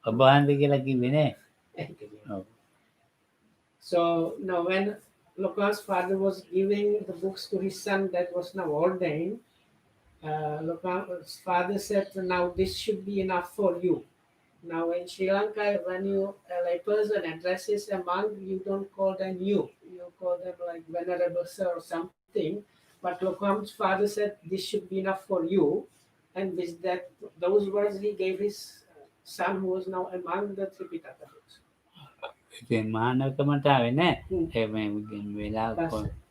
ඔබාන්දි කියලා කිව්වේ නෑ. ඔව්. So now when Lokam's father was giving the books to his son that was now ordained, Lokam's father said, now this should be enough for you. Now in Sri Lanka, when you a lay person addresses a monk, you don't call them you call them like venerable sir or something. But Lokam's father said, this should be enough for you, and with that those words he gave his son, who was now among the Tripitaka books. ඉතින් මහානකමට ආවේ නෑ. ඒ මේ වෙලාව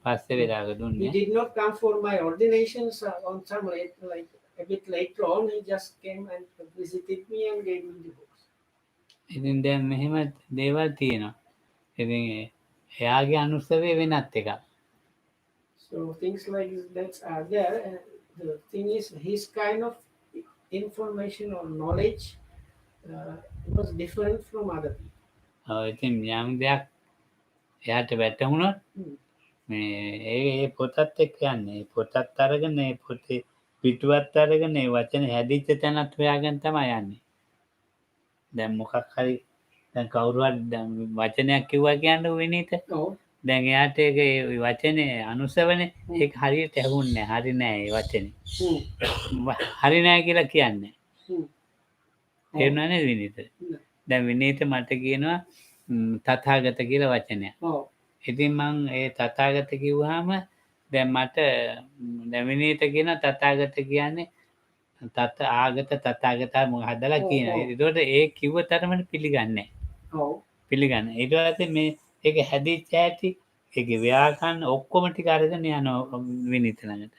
පස්සේ වෙලාවක He දුන්නේ. did not come for my ordinations on some like a bit later on. He just came and visited me and gave me the books. ඉතින් දැන් මෙහෙම දේවල් තියෙනවා. ඉතින් එයාගේ අනුස්සවේ වෙනත් එකක්. So things like that are there. And the thing is, his kind of information or knowledge was different from other people. ඉතින් යම් දෙයක් එයාට වැටහුණොත් මේ ඒ පොතත් එක්ක යන්නේ. ඒ පොතත් අරගෙන ඒ පොතේ පිටුවත් අරගෙන ඒ වචන හැදිච්ච තැනත් හොයාගෙන තමයි යන්නේ. දැන් මොකක් හරි දැන් කවුරු හරි වචනයක් කිව්වා කියන්නේ විනීත. Oh, දැන් එයාට ඒක ඒ වචනේ අනුසවනේ ඒක හරියට ඇහුන්නේ නැහැ. හරි නෑ ඒ වචනේ. හරි නෑ කියලා කියන්නේ. තේරුණා නේද විනීත? දැන් විනීත මට කියනවා තථාගත කියලා වචනයක්. oh, ඉතින් මං ඒ තථාගත කිව්වහම දැන් මට දැන් විනීත කියන තථාගත කියන්නේ ආගත තථාගත හදලා කියනවා. ඒකට ඒ කිව්ව තරමට පිළිගන්නේ නැහැ. oh. පිළිගන්නේ. ඊට පස්සේ මේ ඒක හැදිච්ච ඇති ඒකේ ව්‍යාකරණ ඔක්කොම ටික අරගෙන යනවා විනීත ළඟට.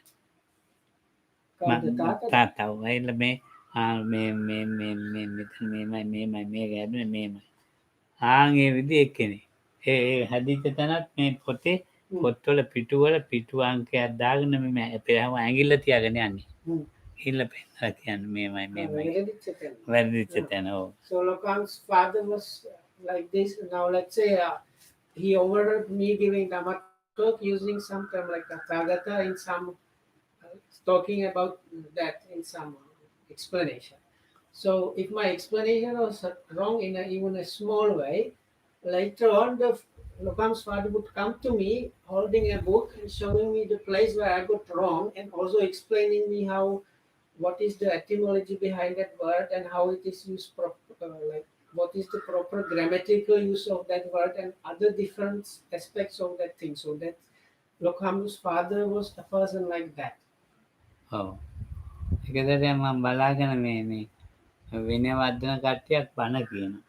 තාත්තා වයිල මේ මෙතන මේමයි මේක හැදුනේ මේමයි. ඒ විදිහ එක්කනේ. ඒ හැදිච්ච තැනත් මේ පොතේ පොත්වල පිටු අංකයක් දාගෙන මේ ඇඟිල්ල තියාගෙන යන්නේ. හිල්ල පෙන්නලා කියන්නේ මේමයි. වැරදිච්ච තැන. ඔව්. So Lokam's father was like this. Now let's say he overheard me giving Dhamma talk using some term like Tathagata in some talking about that in some explanation. So if my explanation was wrong in even a small way, later on the Lokam's father would come to me holding a book and showing me the place where I got wrong, and also explaining me how what is the etymology behind that word and how it is used like what is the proper grammatical use of that word and other different aspects of that thing. So that Lokham's father was a person like that. ඔව්. එක සැරයක් මම බලාගෙන මේ විනය වර්ධන කට්ටියක් බණ කියනවා.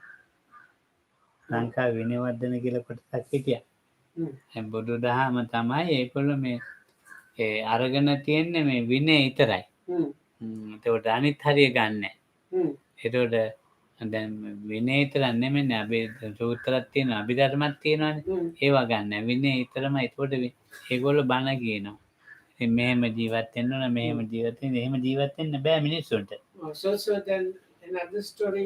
ලංකාවේ විනය වර්ධන කියලා කොටසක් හිටියා. Mm. බුදුදහම තමයි ඒගොල්ලෝ මේ අරගෙන තියෙන්නේ මේ විනය විතරයි. එතකොට අනිත් හරිය ගන්නෑ. එතකොට දැන් විනය විතරක් නෙමෙයිනේ අපි සූත්‍රයක් තියෙනවා අභිධර්මයක් තියෙනවානේ. ඒවා ගන්නෑ. විනය විතරමයි. එතකොට ඒගොල්ලෝ බණ කියනවා. ඉතින් මෙහෙම ජීවත් වෙන්න ඕන මෙහෙම ජීවත් වෙන්න එහෙම ජීවත් වෙන්න බෑ මිනිස්සුන්ට. So then another story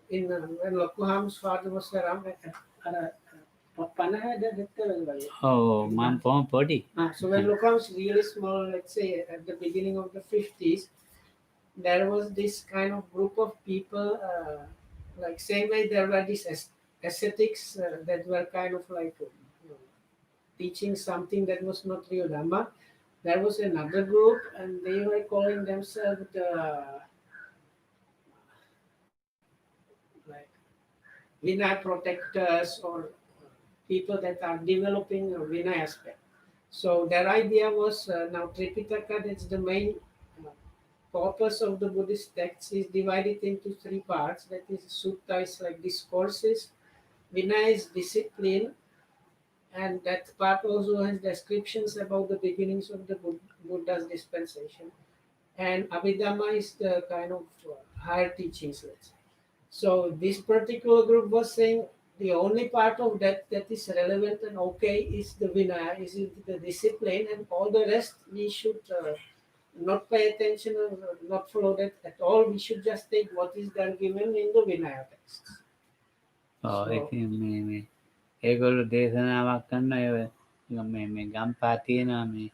when Lokham's father was around, ඔව් මම පොඩි. so when Lokham's really small, let's say at the beginning of the 50s, there was this kind of group of people, like same way there were these ascetics that were kind of like teaching something that was not real Dhamma. There was another group and they were calling themselves the like Vinay protectors or people that are developing a Vinay aspect. So their idea was now Tripitaka, that's the main corpus of the Buddhist texts, is divided into three parts. That is, Sutta is like discourses, Vinaya is discipline, and that part also has descriptions about the beginnings of the Buddha's dispensation. And Abhidhamma is the kind of higher teachings, let's say. So this particular group was saying the only part of that that is relevant and okay is the Vinaya, is the discipline, and all the rest we should not pay attention or not follow that at all. We should just take what is there given in the Vinaya texts. ඉතින් මේ ඒගොල්ලෝ දේශනාවක් කරනවා මේ ගම්පා තියෙනවා මේ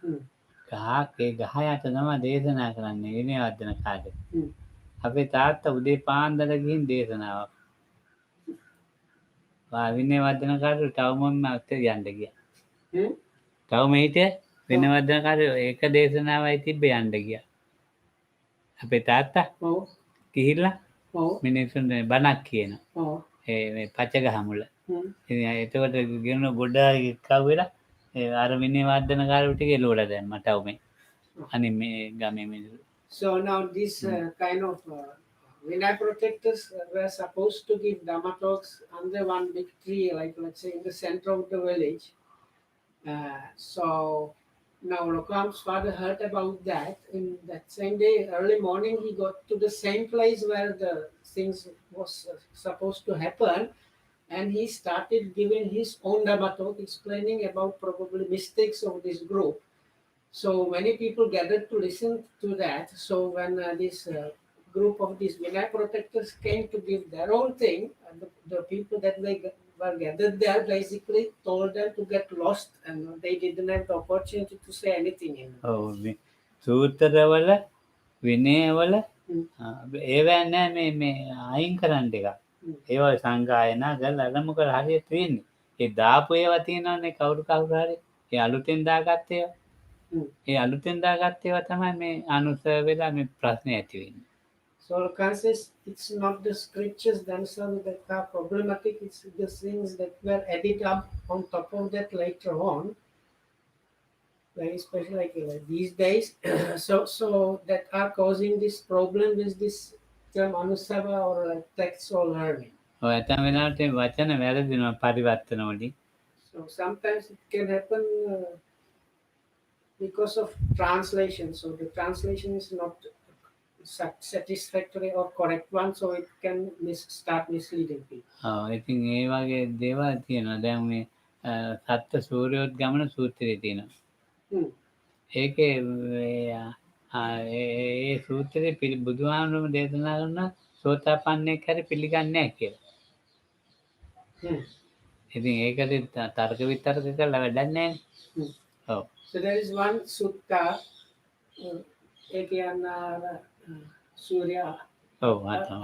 ගහක් ඒ ගහ යට තමයි දේශනා කරන්නේ විනය වර්ධන කාලේ. අපේ තාත්තා උදේ පාන්දර ගිහින් දේශනාවක්. විනය වර්ධන කාලේ තවම අතේ යන්න ගියා. තවම හිටියේ විනය වර්ධන කාලේ එක දේශනාවයි තිබ්බ යන්න ගියා. අපේ තාත්තා ගිහිල්ලා මිනිස්සුන්ට බණක් කියනවා. මේ පචගහ මුල. ඉතින් එතකොට ගෙනුන ගොඩාක් කව්වෙලා අර විනය වර්ධන කාලේ ටික එළවලා දැම්මා තවම. අනේ මේ ගමේ මිනිස්සු. So now these kind of Vinay protectors were supposed to give Dhamma talks under one big tree, like let's say in the center of the village. So now Lokam's father heard about that. In that same day, early morning, he got to the same place where the things was supposed to happen, and he started giving his own Dhamma talk, explaining about probably mistakes of this group. So many people gathered to listen to that. So when this group of these Vinay protectors came to give their own thing, the people that were gathered there basically told them to get lost, and they didn't have the opportunity to say anything in it. ඔව් මේ සූත්‍රවල විනයවල ඒවා නෑ මේ අයින් කරන්න එක. ඒවා සංගායනා කරලා අර මොකද හරියට වෙන්නේ. ඒ දාපු ඒවා තියෙනවනේ කවුරු හරි. ඒ අලුතෙන් දාගත්ත ඒවා. ඒ අලුතෙන් දාගත්ත ඒවා තමයි මේ අනුසය වෙලා මේ ප්‍රශ්නේ ඇති වෙන්නේ. So Kant says it's not the scriptures themselves that are problematic, it's the things that were added up on top of that later on, very especially like these days. so that are causing this problem with this term anusava or like textual learning. ඔය ඇතැම් වෙලාවට වචන වැරදිනවා පරිවර්තන වලින්. So sometimes it can happen because of translation. So the translation is not satisfactory or correct one, so it can start misleading people. ඉතින් ඒ වගේ දේවල් තියෙනවා. දැන් මේ සත්ත්ව සූර්යෝද්ගමන සූත්‍රයේ තියෙනවා. ඒකේ ඒ සූත්‍රයේ බුදුහාමුදුරුවෝ දේශනා කරන සෝතාපන්නෙක් හරි පිළිගන්නේ නැහැ කියලා. ඉතින් ඒකට තර්ක විතර්ක කරලා වැඩක් නැහැ. So there is one sutta, Surya. Oh, atau.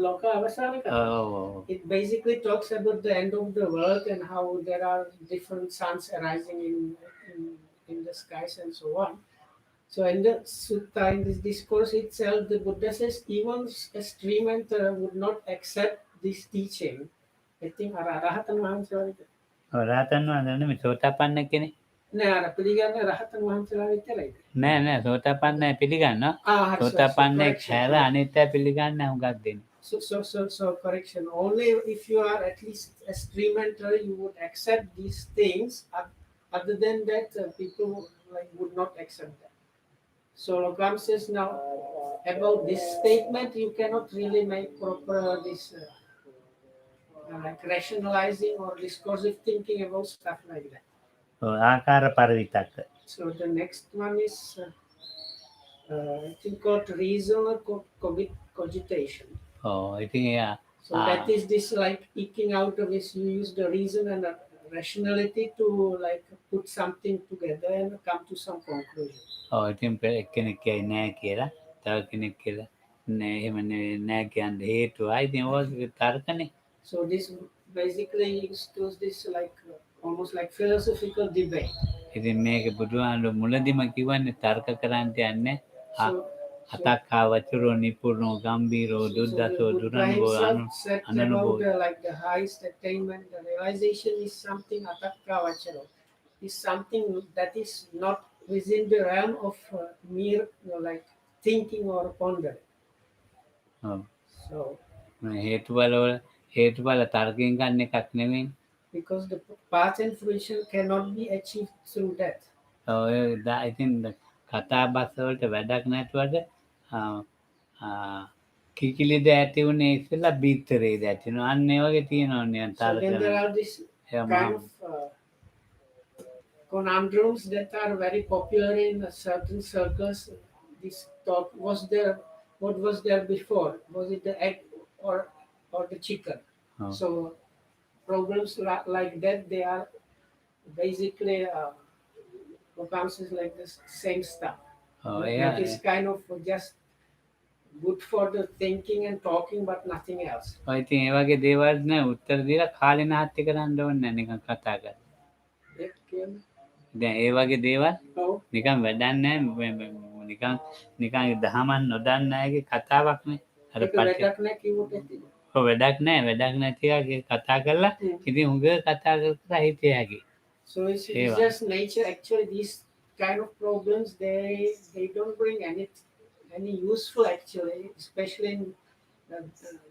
Loka Avasarika. Oh. It basically talks about the end of the world and how there are different suns arising in the skies and so on. So in the sutta, in this discourse itself, the Buddha says even a streamer would not accept this teaching. I think Arahatan Mahamsala. රහතන් වහන්සේ නෙමෙයි සෝතාපන්න කෙනෙක්. නෑ අර පිළිගන්න රහතන් වහන්සේලා විතරයිද? නෑ සෝතාපන්නයි පිළිගන්නවා. හරි. සෝතාපන්නයෙක් හැර අනිත් අය පිළිගන්නේ හුඟක් දෙනෙක්. So correction. Only if you are at least a stream enter, you would accept these things. Other than that, people like would not accept that. So Logam says now about this statement, you cannot really make proper this like rationalizing or discursive thinking about stuff like that. ආකාර පරිවිතක්ක. So the next one is I think called reason or cogitation. ඉතින් එයා So that is this like eking out of this. You use the reason and the rationality to like put something together and come to some conclusion. ඉතින් එක්කෙනෙක් කියයි නෑ කියලා, තව කෙනෙක් කියලා නෑ එහෙම නෑ කියන්න හේතුවයි. ඉතින් ඔය තර්කනේ. So this basically is this like almost like philosophical debate. ඉතින් මේක බුදුහාමුදුරු මුලදිම කිව්වනේ තර්ක කරන්න යන්නේ. අතක්කා වචරෝ නිපුරණෝ ගම්බීරෝ දුද්දසෝ දුරංගෝ අනනුභෝ. Like the highest attainment, the realization is something atakka vacharo. Is something that is not within the realm of mere like thinking or pondering. So හේතුඵල තර්කයෙන් ගන්න එකක් නෙමෙයි. Because the path and fruition cannot be achieved through that. ඉතින් කතා bus වලට වැඩක් නැතුවට කිකිලිද ඇති උනේ ඉස්සෙල්ලා බීතරේද ඇතිනවා. අන්න ඒ වගේ තියෙනවනේ So then there are this kind of conundrums that are very popular in certain circles. This talk was there. What was there before? Was it the egg or the chicken? So problems like that, they are basically is like the same stuff. It is kind of just good for the thinking and talking, but nothing else. ඉතින් ඒ වගේ දේවල් නෑ උත්තර දීලා කාලේ නාස්ති කරන්න ඕනේ නෑ නිකන් කතා කරලා. දැන් ඒ වගේ දේවල් නිකන් වැඩක් නෑ නිකන් දහමක් නොදන්න අයගේ කතාවක් නේ. අර වැඩක් නෑ කිව්වොත් ඇතිද? වැඩක් නැති අයගේ කතා කරලා ඉතින් උඟ කතා කරලා හිතේ හැකි. So it's just nature. Actually, these kind of problems they don't bring any useful actually, especially in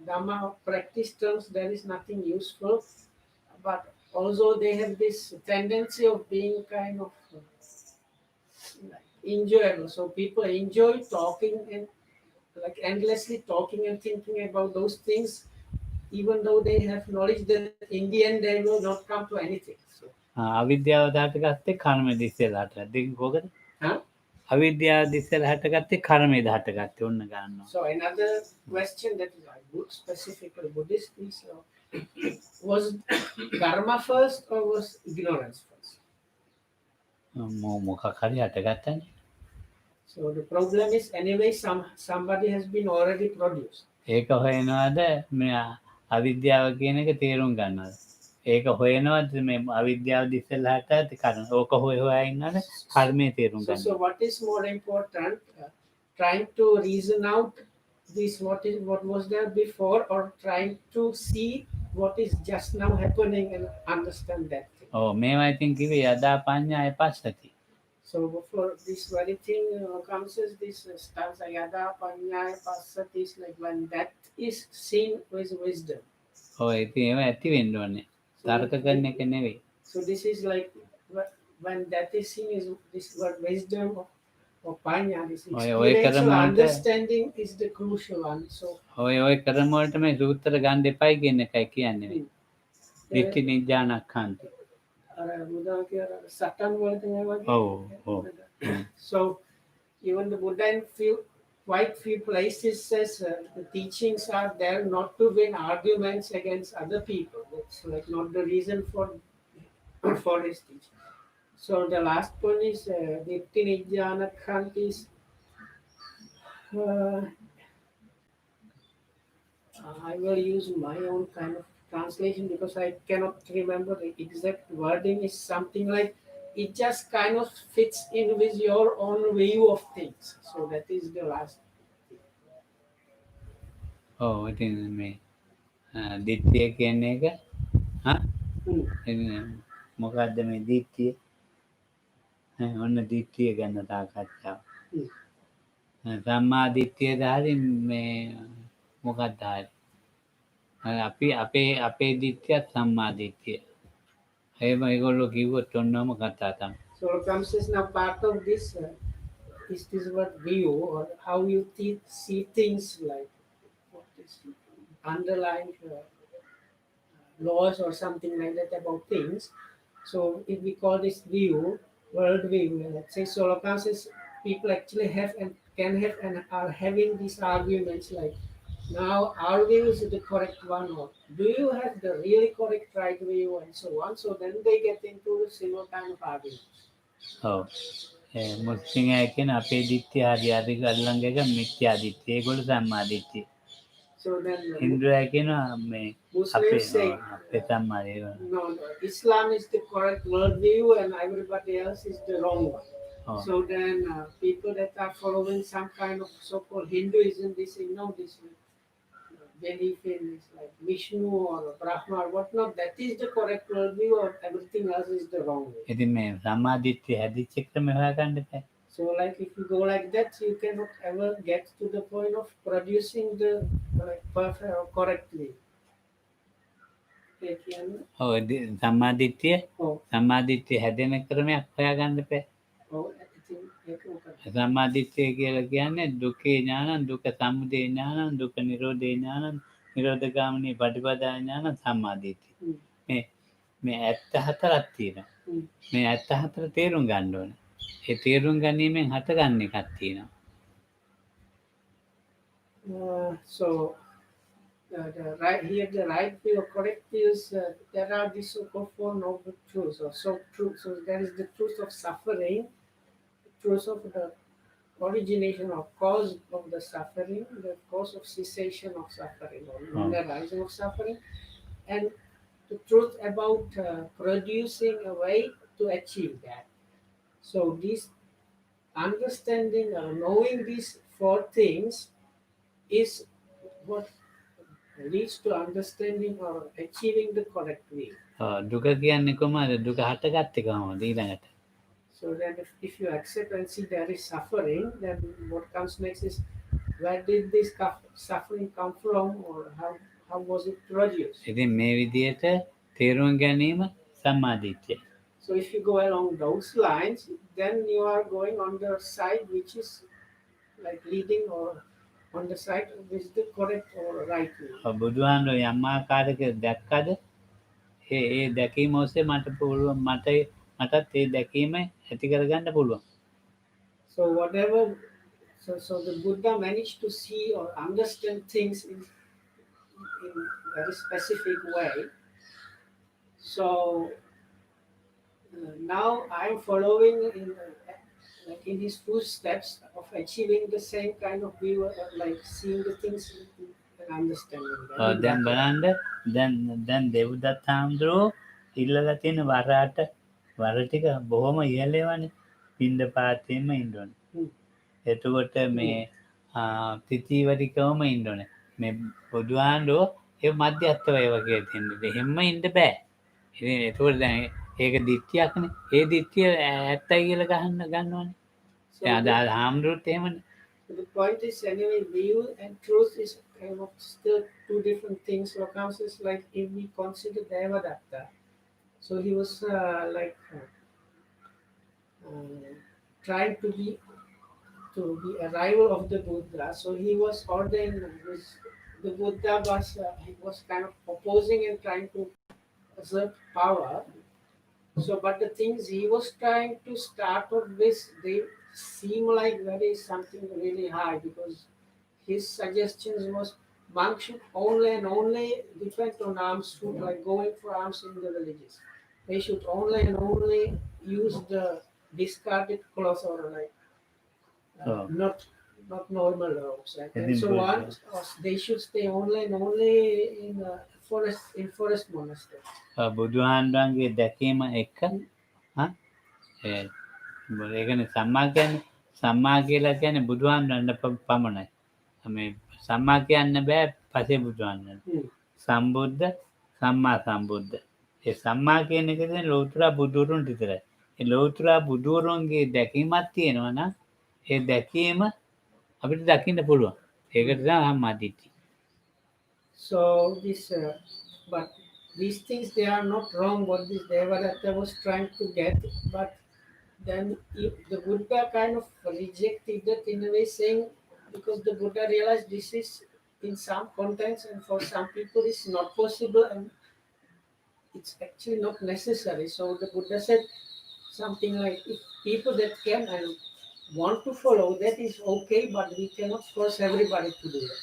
Dhamma practice terms. There is nothing useful, but also they have this tendency of being kind of enjoyable. So people enjoy talking and like endlessly talking and thinking about those things, even though they have knowledge that in the end they will not come to anything. So අවිද්‍යාව දාටගත්තේ කර්මෙද ඉස්සෙල්ලාට. දෙක කොහොමද? අවිද්‍යාව ඉස්සෙල්ලා හටගත්තේ කර්මෙද හටගත්තේ ඔන්න ගන්නවා. So another question that is good specifically Buddhist is was karma first or was ignorance first? මොකක් හරි හටගත්තනේ. So the problem is anyway somebody has been already produced. ඒක හොයනවාද මේ අවිද්‍යාව කියන එක තේරුම් ගන්නවද? ඒක හොයනවාද මේ අවිද්‍යාව ඉස්සෙල්ලා හටගත්තේ කර්ම. ඕක හොයා ඉන්නවද කර්මයේ තේරුම් ගන්න. So what is more important, trying to reason out this what was there before, or trying to see what is just now happening and understand that thing? මේවා ඉතින් කිව්වේ යදා පඤ්ඤාය පස්සති. So for this very thing comes as this stanza yada panyaya passati is like when that is seen with wisdom. ඉතින් ඒවා ඇති වෙන්න ඕනේ. තර්ක කරන එක නෙවෙයි. So this is like when that is seen is this word wisdom or panya, this experiential understanding is the crucial one. So ඔය කරම වලට මේ සූත්‍ර ගන්න එපයි කියන එකයි කියන්නේ. දිට්ඨි නිඥානක්ඛන්ති. So even the Buddha in quite few places says the teachings are there not to win arguments against other people. It's like not the reason for his teaching. So the last one is Ditti Nijjana Khantis. I will use my own kind of translation because I cannot remember the exact wording. Is something like it just kind of fits in with your own view of things. So that is the last. ඔව් ඉතින් මේ දිට්ඨිය කියන්නේ එක Hmm. මොකක්ද මේ දිට්ඨිය? ඔන්න දිට්ඨිය ගැන සාකච්ඡාව. Hmm. සම්මා දිට්ඨියද හරි මේ මොකක්ද හරි. අපේ දිට්ඨියත් සම්මා දිට්ඨිය. එහෙම ඒගොල්ලෝ කිව්වොත් ඔන්නම කතා තමයි. So comes is now part of this. Is this what view or how you see things like what is underlying laws or something like that about things. So if we call this view, world view, let's say Solocasis, people actually have and can have and are having these arguments like now our view is the correct one or do you have the really correct right view and so on. So then they get into a similar kind of arguments. ඔව්. මුස්ලිම් අය කියන අපේ දිට්ඨිය හරි අල්ලංග එක මිත්‍යා දිට්ඨිය. ඒගොල්ලෝ සම්මා දිට්ඨිය. So then හින්දු අය කියනවා මේ Muslims say අපේ සම්මා no, Islam is the correct worldview and everybody else is the wrong one. Oh. So then people that are following some kind of so-called Hinduism, they say no, this belief in is like Vishnu or Brahma or whatnot. That is the correct worldview, or everything else is the wrong way. ඉතින් මේ සම්මා දිට්ඨිය හැදිච්ච ක්‍රමය හොයාගන්න බෑ. So like if you go like that, you cannot ever get to the point of producing the perfect or correctly. ඔව් සම්මා දිට්ඨිය Oh, සම්මා දිට්ඨිය හැදෙන ක්‍රමයක් හොයාගන්න බෑ. oh, I think සම්මා දිට්ඨිය කියලා කියන්නේ දුක්ඛේ ඥානං දුක්ඛ සමුදය ඥානං දුක්ඛ නිරෝධේ ඥානං නිරෝධගාමිනී පටිපදා ඥානං සම්මා දිට්ඨිය. මේ 74ක් තියෙනවා. මේ 74 තේරුම් ගන්න ඕනේ. ඒ තේරුම් ගැනීමෙන් හටගන්න එකක් තියෙනවා. So the right here, the right view or correct views, there are these so-called four noble truths or so truth. So there is the truth of suffering, the truth of the origination or cause of the suffering, the cause of cessation of suffering or the rising of suffering, and the truth about producing a way to achieve that. So this understanding or knowing these four things is what leads to understanding or achieving the correct way. දුක කියන්නේ කොහමද? දුක හටගත්තේ කොහමද ඊළඟට? So then if you accept and see there is suffering, then what comes next is where did this suffering come from or how was it produced? ඉතින් මේ විදිහට තේරුම් ගැනීම සම්මා දිට්ඨිය. So if you go along those lines, then you are going on the side which is like leading or on the side which is the correct or right way. බුදුහාමුදුරුවෝ යම් ආකාරයක දැක්කද ඒ දැකීම ඔස්සේ මට පුළුවන් මටත් ඒ දැකීම ඇති කරගන්න පුළුවන්. So whatever, so the Buddha managed to see or understand things in very specific way. So now I am following like in his footsteps of achieving the same kind of view, like seeing the things and understanding them. දැන් බලන්න දැන් දෙව්දත් හාමුදුරුවෝ ඉල්ලලා තියෙන වර ටික බොහොම ඉහළේවනේ. පින්ඩපාතේම ඉන්න ඕනේ. එතකොට මේ තිතිවරිකවම ඉන්න ඕනේ. මේ බුදුහාමුදුරුවෝ ඒ මධ්‍යස්ථ වේවකයේ තියෙන්නේ. එහෙම ඉන්න බෑ. ඉතින් එතකොට දැන් ඒක දිට්ඨියක්නේ. ඒ දිට්ඨිය ඇත්තයි කියලා ගන්නවනේ. දැන් හාමුදුරුවෝත් එහෙමනේ. The point is anyway, view and truth is kind of still two different things. So comes is like if we consider Devadatta, so he was trying to be arrival of the Buddha. So he was ordained. The Buddha was kind of opposing and trying to assert power. So, but the things he was trying to start off with, they seem like very something really high because his suggestions was monks should only and only depend on alms food, like going for alms in the villages. They should only and only use the discarded clothes or like not not normal roads, right? And ඉතින් so on. They should stay only and only in forest monastery. බුදුහාමුදුරන්ගේ දැකීම එක්ක ඒ ඒකනේ සම්මා කියන්නේ සම්මා කියලා කියන්නේ බුදුහාමුදුරන්ට පමණයි. මේ සම්මා කියන්න බෑ පසේ බුදුහාමුදුරන්ට. සම්බුද්ධ සම්මා සම්බුද්ධ. ඒ සම්මා කියන එක කියන්නේ ලෞතර බුදුරුන් විතරයි. ඒ ලෞතර බුදුරුන්ගේ දැකීමක් තියෙනවා නම් ඒ දැකීම අපිට දකින්න පුළුවන්. ඒකට තමයි සම්මා දිට්ඨිය. So this, but these things they are not wrong. What this Devadatta was trying to get, but then the Buddha kind of rejected it in a way, saying because the Buddha realized this is in some contents and for some people it's not possible and it's actually not necessary. So the Buddha said something like, if people that can and want to follow, that is okay, but we cannot force everybody to do it.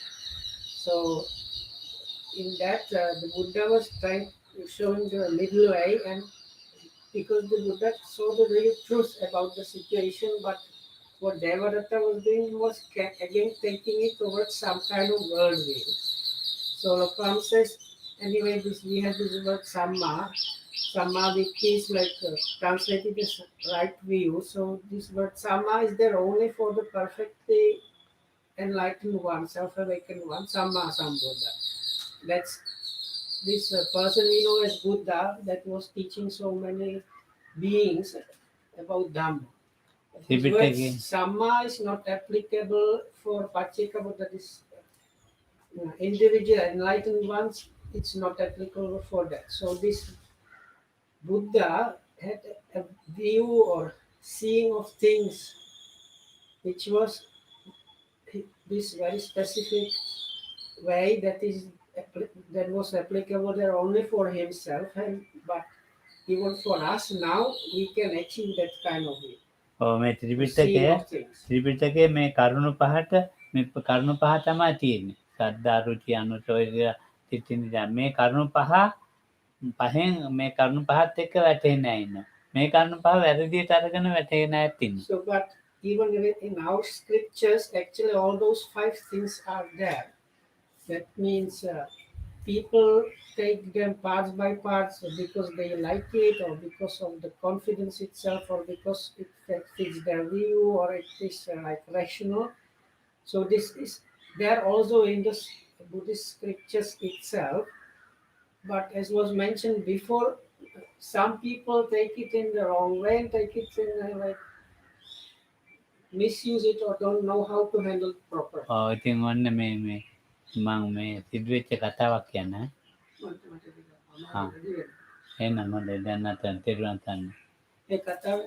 So in that, the Buddha was trying showing the middle way, and because the Buddha saw the real truth about the situation, but what Devadatta was doing was again taking it towards some kind of worldview. So Lokam says, anyway, we have this word Samma. Samma, which is like translated as right view. So this word Samma is there only for the perfectly enlightened one, self-awakened one, Samma Sambuddha. That's this person we know as Buddha that was teaching so many beings about Dhamma. This word Samma is not applicable for Pacheka Buddha. This individual enlightened ones, it's not applicable for that. So this Buddha had a view or seeing of things which was this very specific way that was applicable there only for himself, and but even for us now we can achieve that kind of view. මේ ත්‍රිපිටකයේ මේ කරුණු පහට මේ කරුණු පහ තමයි තියෙන්නේ. ශ්‍රද්ධා රුචි අනුසය තිත්තිනි. මේ කරුණු පහෙන් මේ කරුණු පහත් එක්ක වැටෙන්නේ නැහැ ඉන්න. මේ කරුණු පහ වැරදියට අරගෙන වැටෙන්නේ නැත් ඉන්න. So but even in our scriptures actually all those 5 things are there. That means people take them parts by parts because they like it, or because of the confidence itself, or because it fits their view, or it is like rational. So this is there also in the Buddhist scriptures itself. But as was mentioned before, some people take it in the wrong way and take it in like misuse it or don't know how to handle it properly. ඉතින් ඔන්න මේ මම මේ සිදුවෙච්ච කතාවක් කියන්න. එහෙනම් මම දැන් නැතන් තේරුම් ගන්න. ඒ කතාව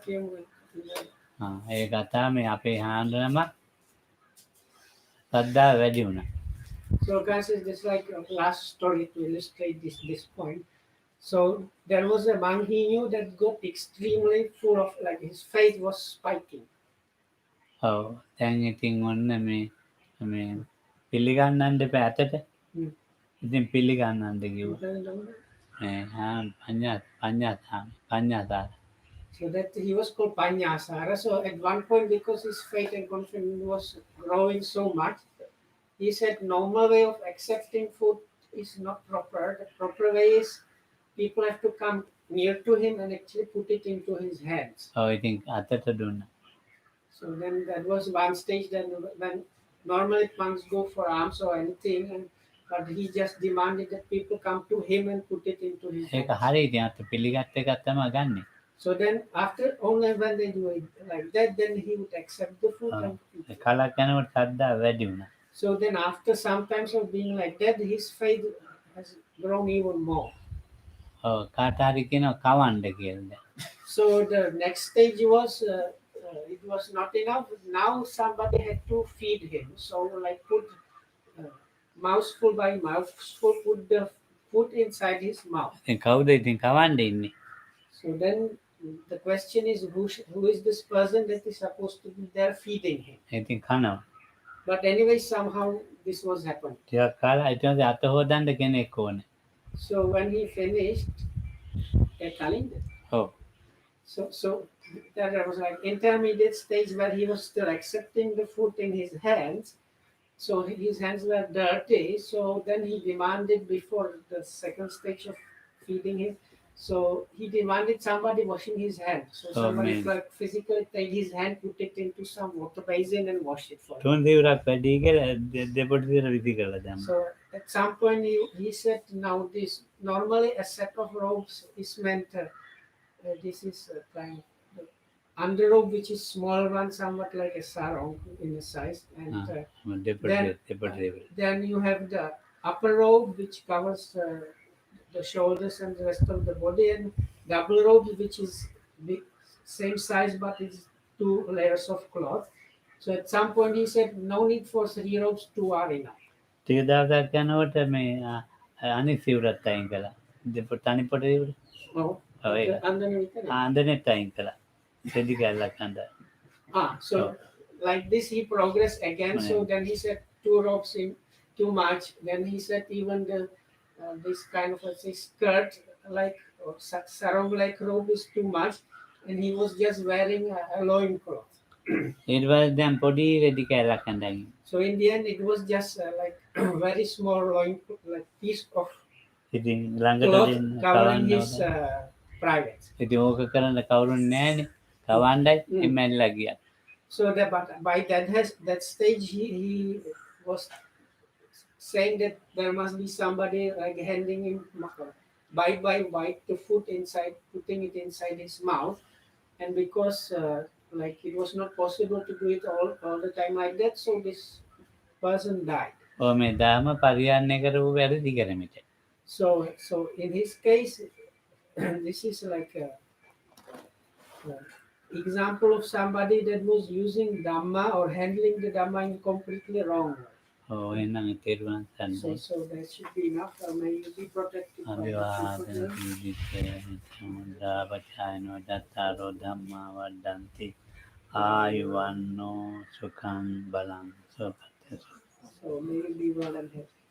කියමු. ඒ කතාව මේ අපේ හාමුදුරනම සද්දා වැඩි වුණා. So guys, is this like a last story to illustrate this point. So there was a monk he knew that got extremely full of, like his faith was spiking. දැන් ඉතින් ඔන්න මේ පිළිගන්නන්න දෙපා ඇතට. ඉතින් පිළිගන්නන්න කිව්වා. Pannasara. So that he was called Panyasara. So at one point, because his faith and confidence was growing so much, he said normal way of accepting food is not proper. The proper way is people have to come near to him and actually put it into his hands. ඉතින් අතට දුන්නා. So then that was one stage. Then when normally monks go for alms or anything, but he just demanded that people come to him and put it into his hands. ඒක හරි. ඉතින් අත පිළිගත් එකක් තමයි ගන්නෙ. So then after only when they do it like that, then he would accept the food. කලක් යනකොට සද්දා වැඩි වුණා. So then after some times of being like that, his faith has grown even more. කාට හරි කියනවා කවන්න කියලා. So the next stage was it was not enough. Now somebody had to feed him. So like put mouthful by mouthful, put the food inside his mouth. ඉතින් කවුද ඉතින් කවන්න ඉන්නේ? So then the question is who is this person that is supposed to be there feeding him? ඉතින් කනවා. But anyway, somehow this was happening. ටිකක් කාලා ඊට අත හොදන්න කෙනෙක් ඕනේ. So when he finished, ඔව්. So that was like intermediate stage where he was still accepting the food in his hands. So his hands were dirty. So then he demanded before the second stage of feeding him. So he demanded somebody washing his hand. So Oh somebody man. like physically take his hand, put it into some water basin and wash it for him. තුන් දිවුරක් වැඩි කියලා දෙපොට දිවර විසි කරලා දැම්ම. So at some point he said, now this normally a set of robes is meant. This is a kind of underrobe, which is small one, somewhat like a sarong in the size, and then you have the upper robe, which covers the shoulders and the rest of the body, and double robe, which is big, same size but it's two layers of cloth. So at some point he said, no need for three robes, two are enough. ටික දවසක් යනකොට මේ අනිත් සිවුරත් අයින් කළා. තනිපොට සිවුර. Oh, ඔව් ඒක. underneath it. අන්දනෙත් අයින් කළා. දෙඩි කැල්ලක් අඳ. So like this he progressed again. So then he said two robes in too much. Then he said even the this kind of a skirt like or sarong like robe is too much, and he was just wearing a loin cloth. ඊට පස්සේ දැන් පොඩි රෙදි කැල්ලක් අඳගෙන. So in the end it was just like very small loin like piece of ඉතින් ළඟට cloth දෙන්න covering කවන්න his private. ඉතින් ඕක කරන්න කවුරුන් නැහැනේ. කවන්නයි එමෙල්ලා ගියා. So that, but by that stage he was saying that there must be somebody like handing him bite by bite the food inside, putting it inside his mouth, and because like it was not possible to do it all the time like that, so this person died. ඔව් මේ ධර්ම පරිහරණය කරපු වැරදි කරමිට. So in his case, this is like a example of somebody that was using Dhamma or handling the Dhamma in completely wrong way. ඔව් එහෙනම් තේරුවන් ගන්න. So that should be enough. May you be protected by the අභිවාදන දීපේ සමුද්‍රාපචායනෝ දත්තාරෝ ධම්මා වඩ්ඩන්ති ආයුවන්නෝ සුඛං බලං සුඛං. So may you be well and healthy.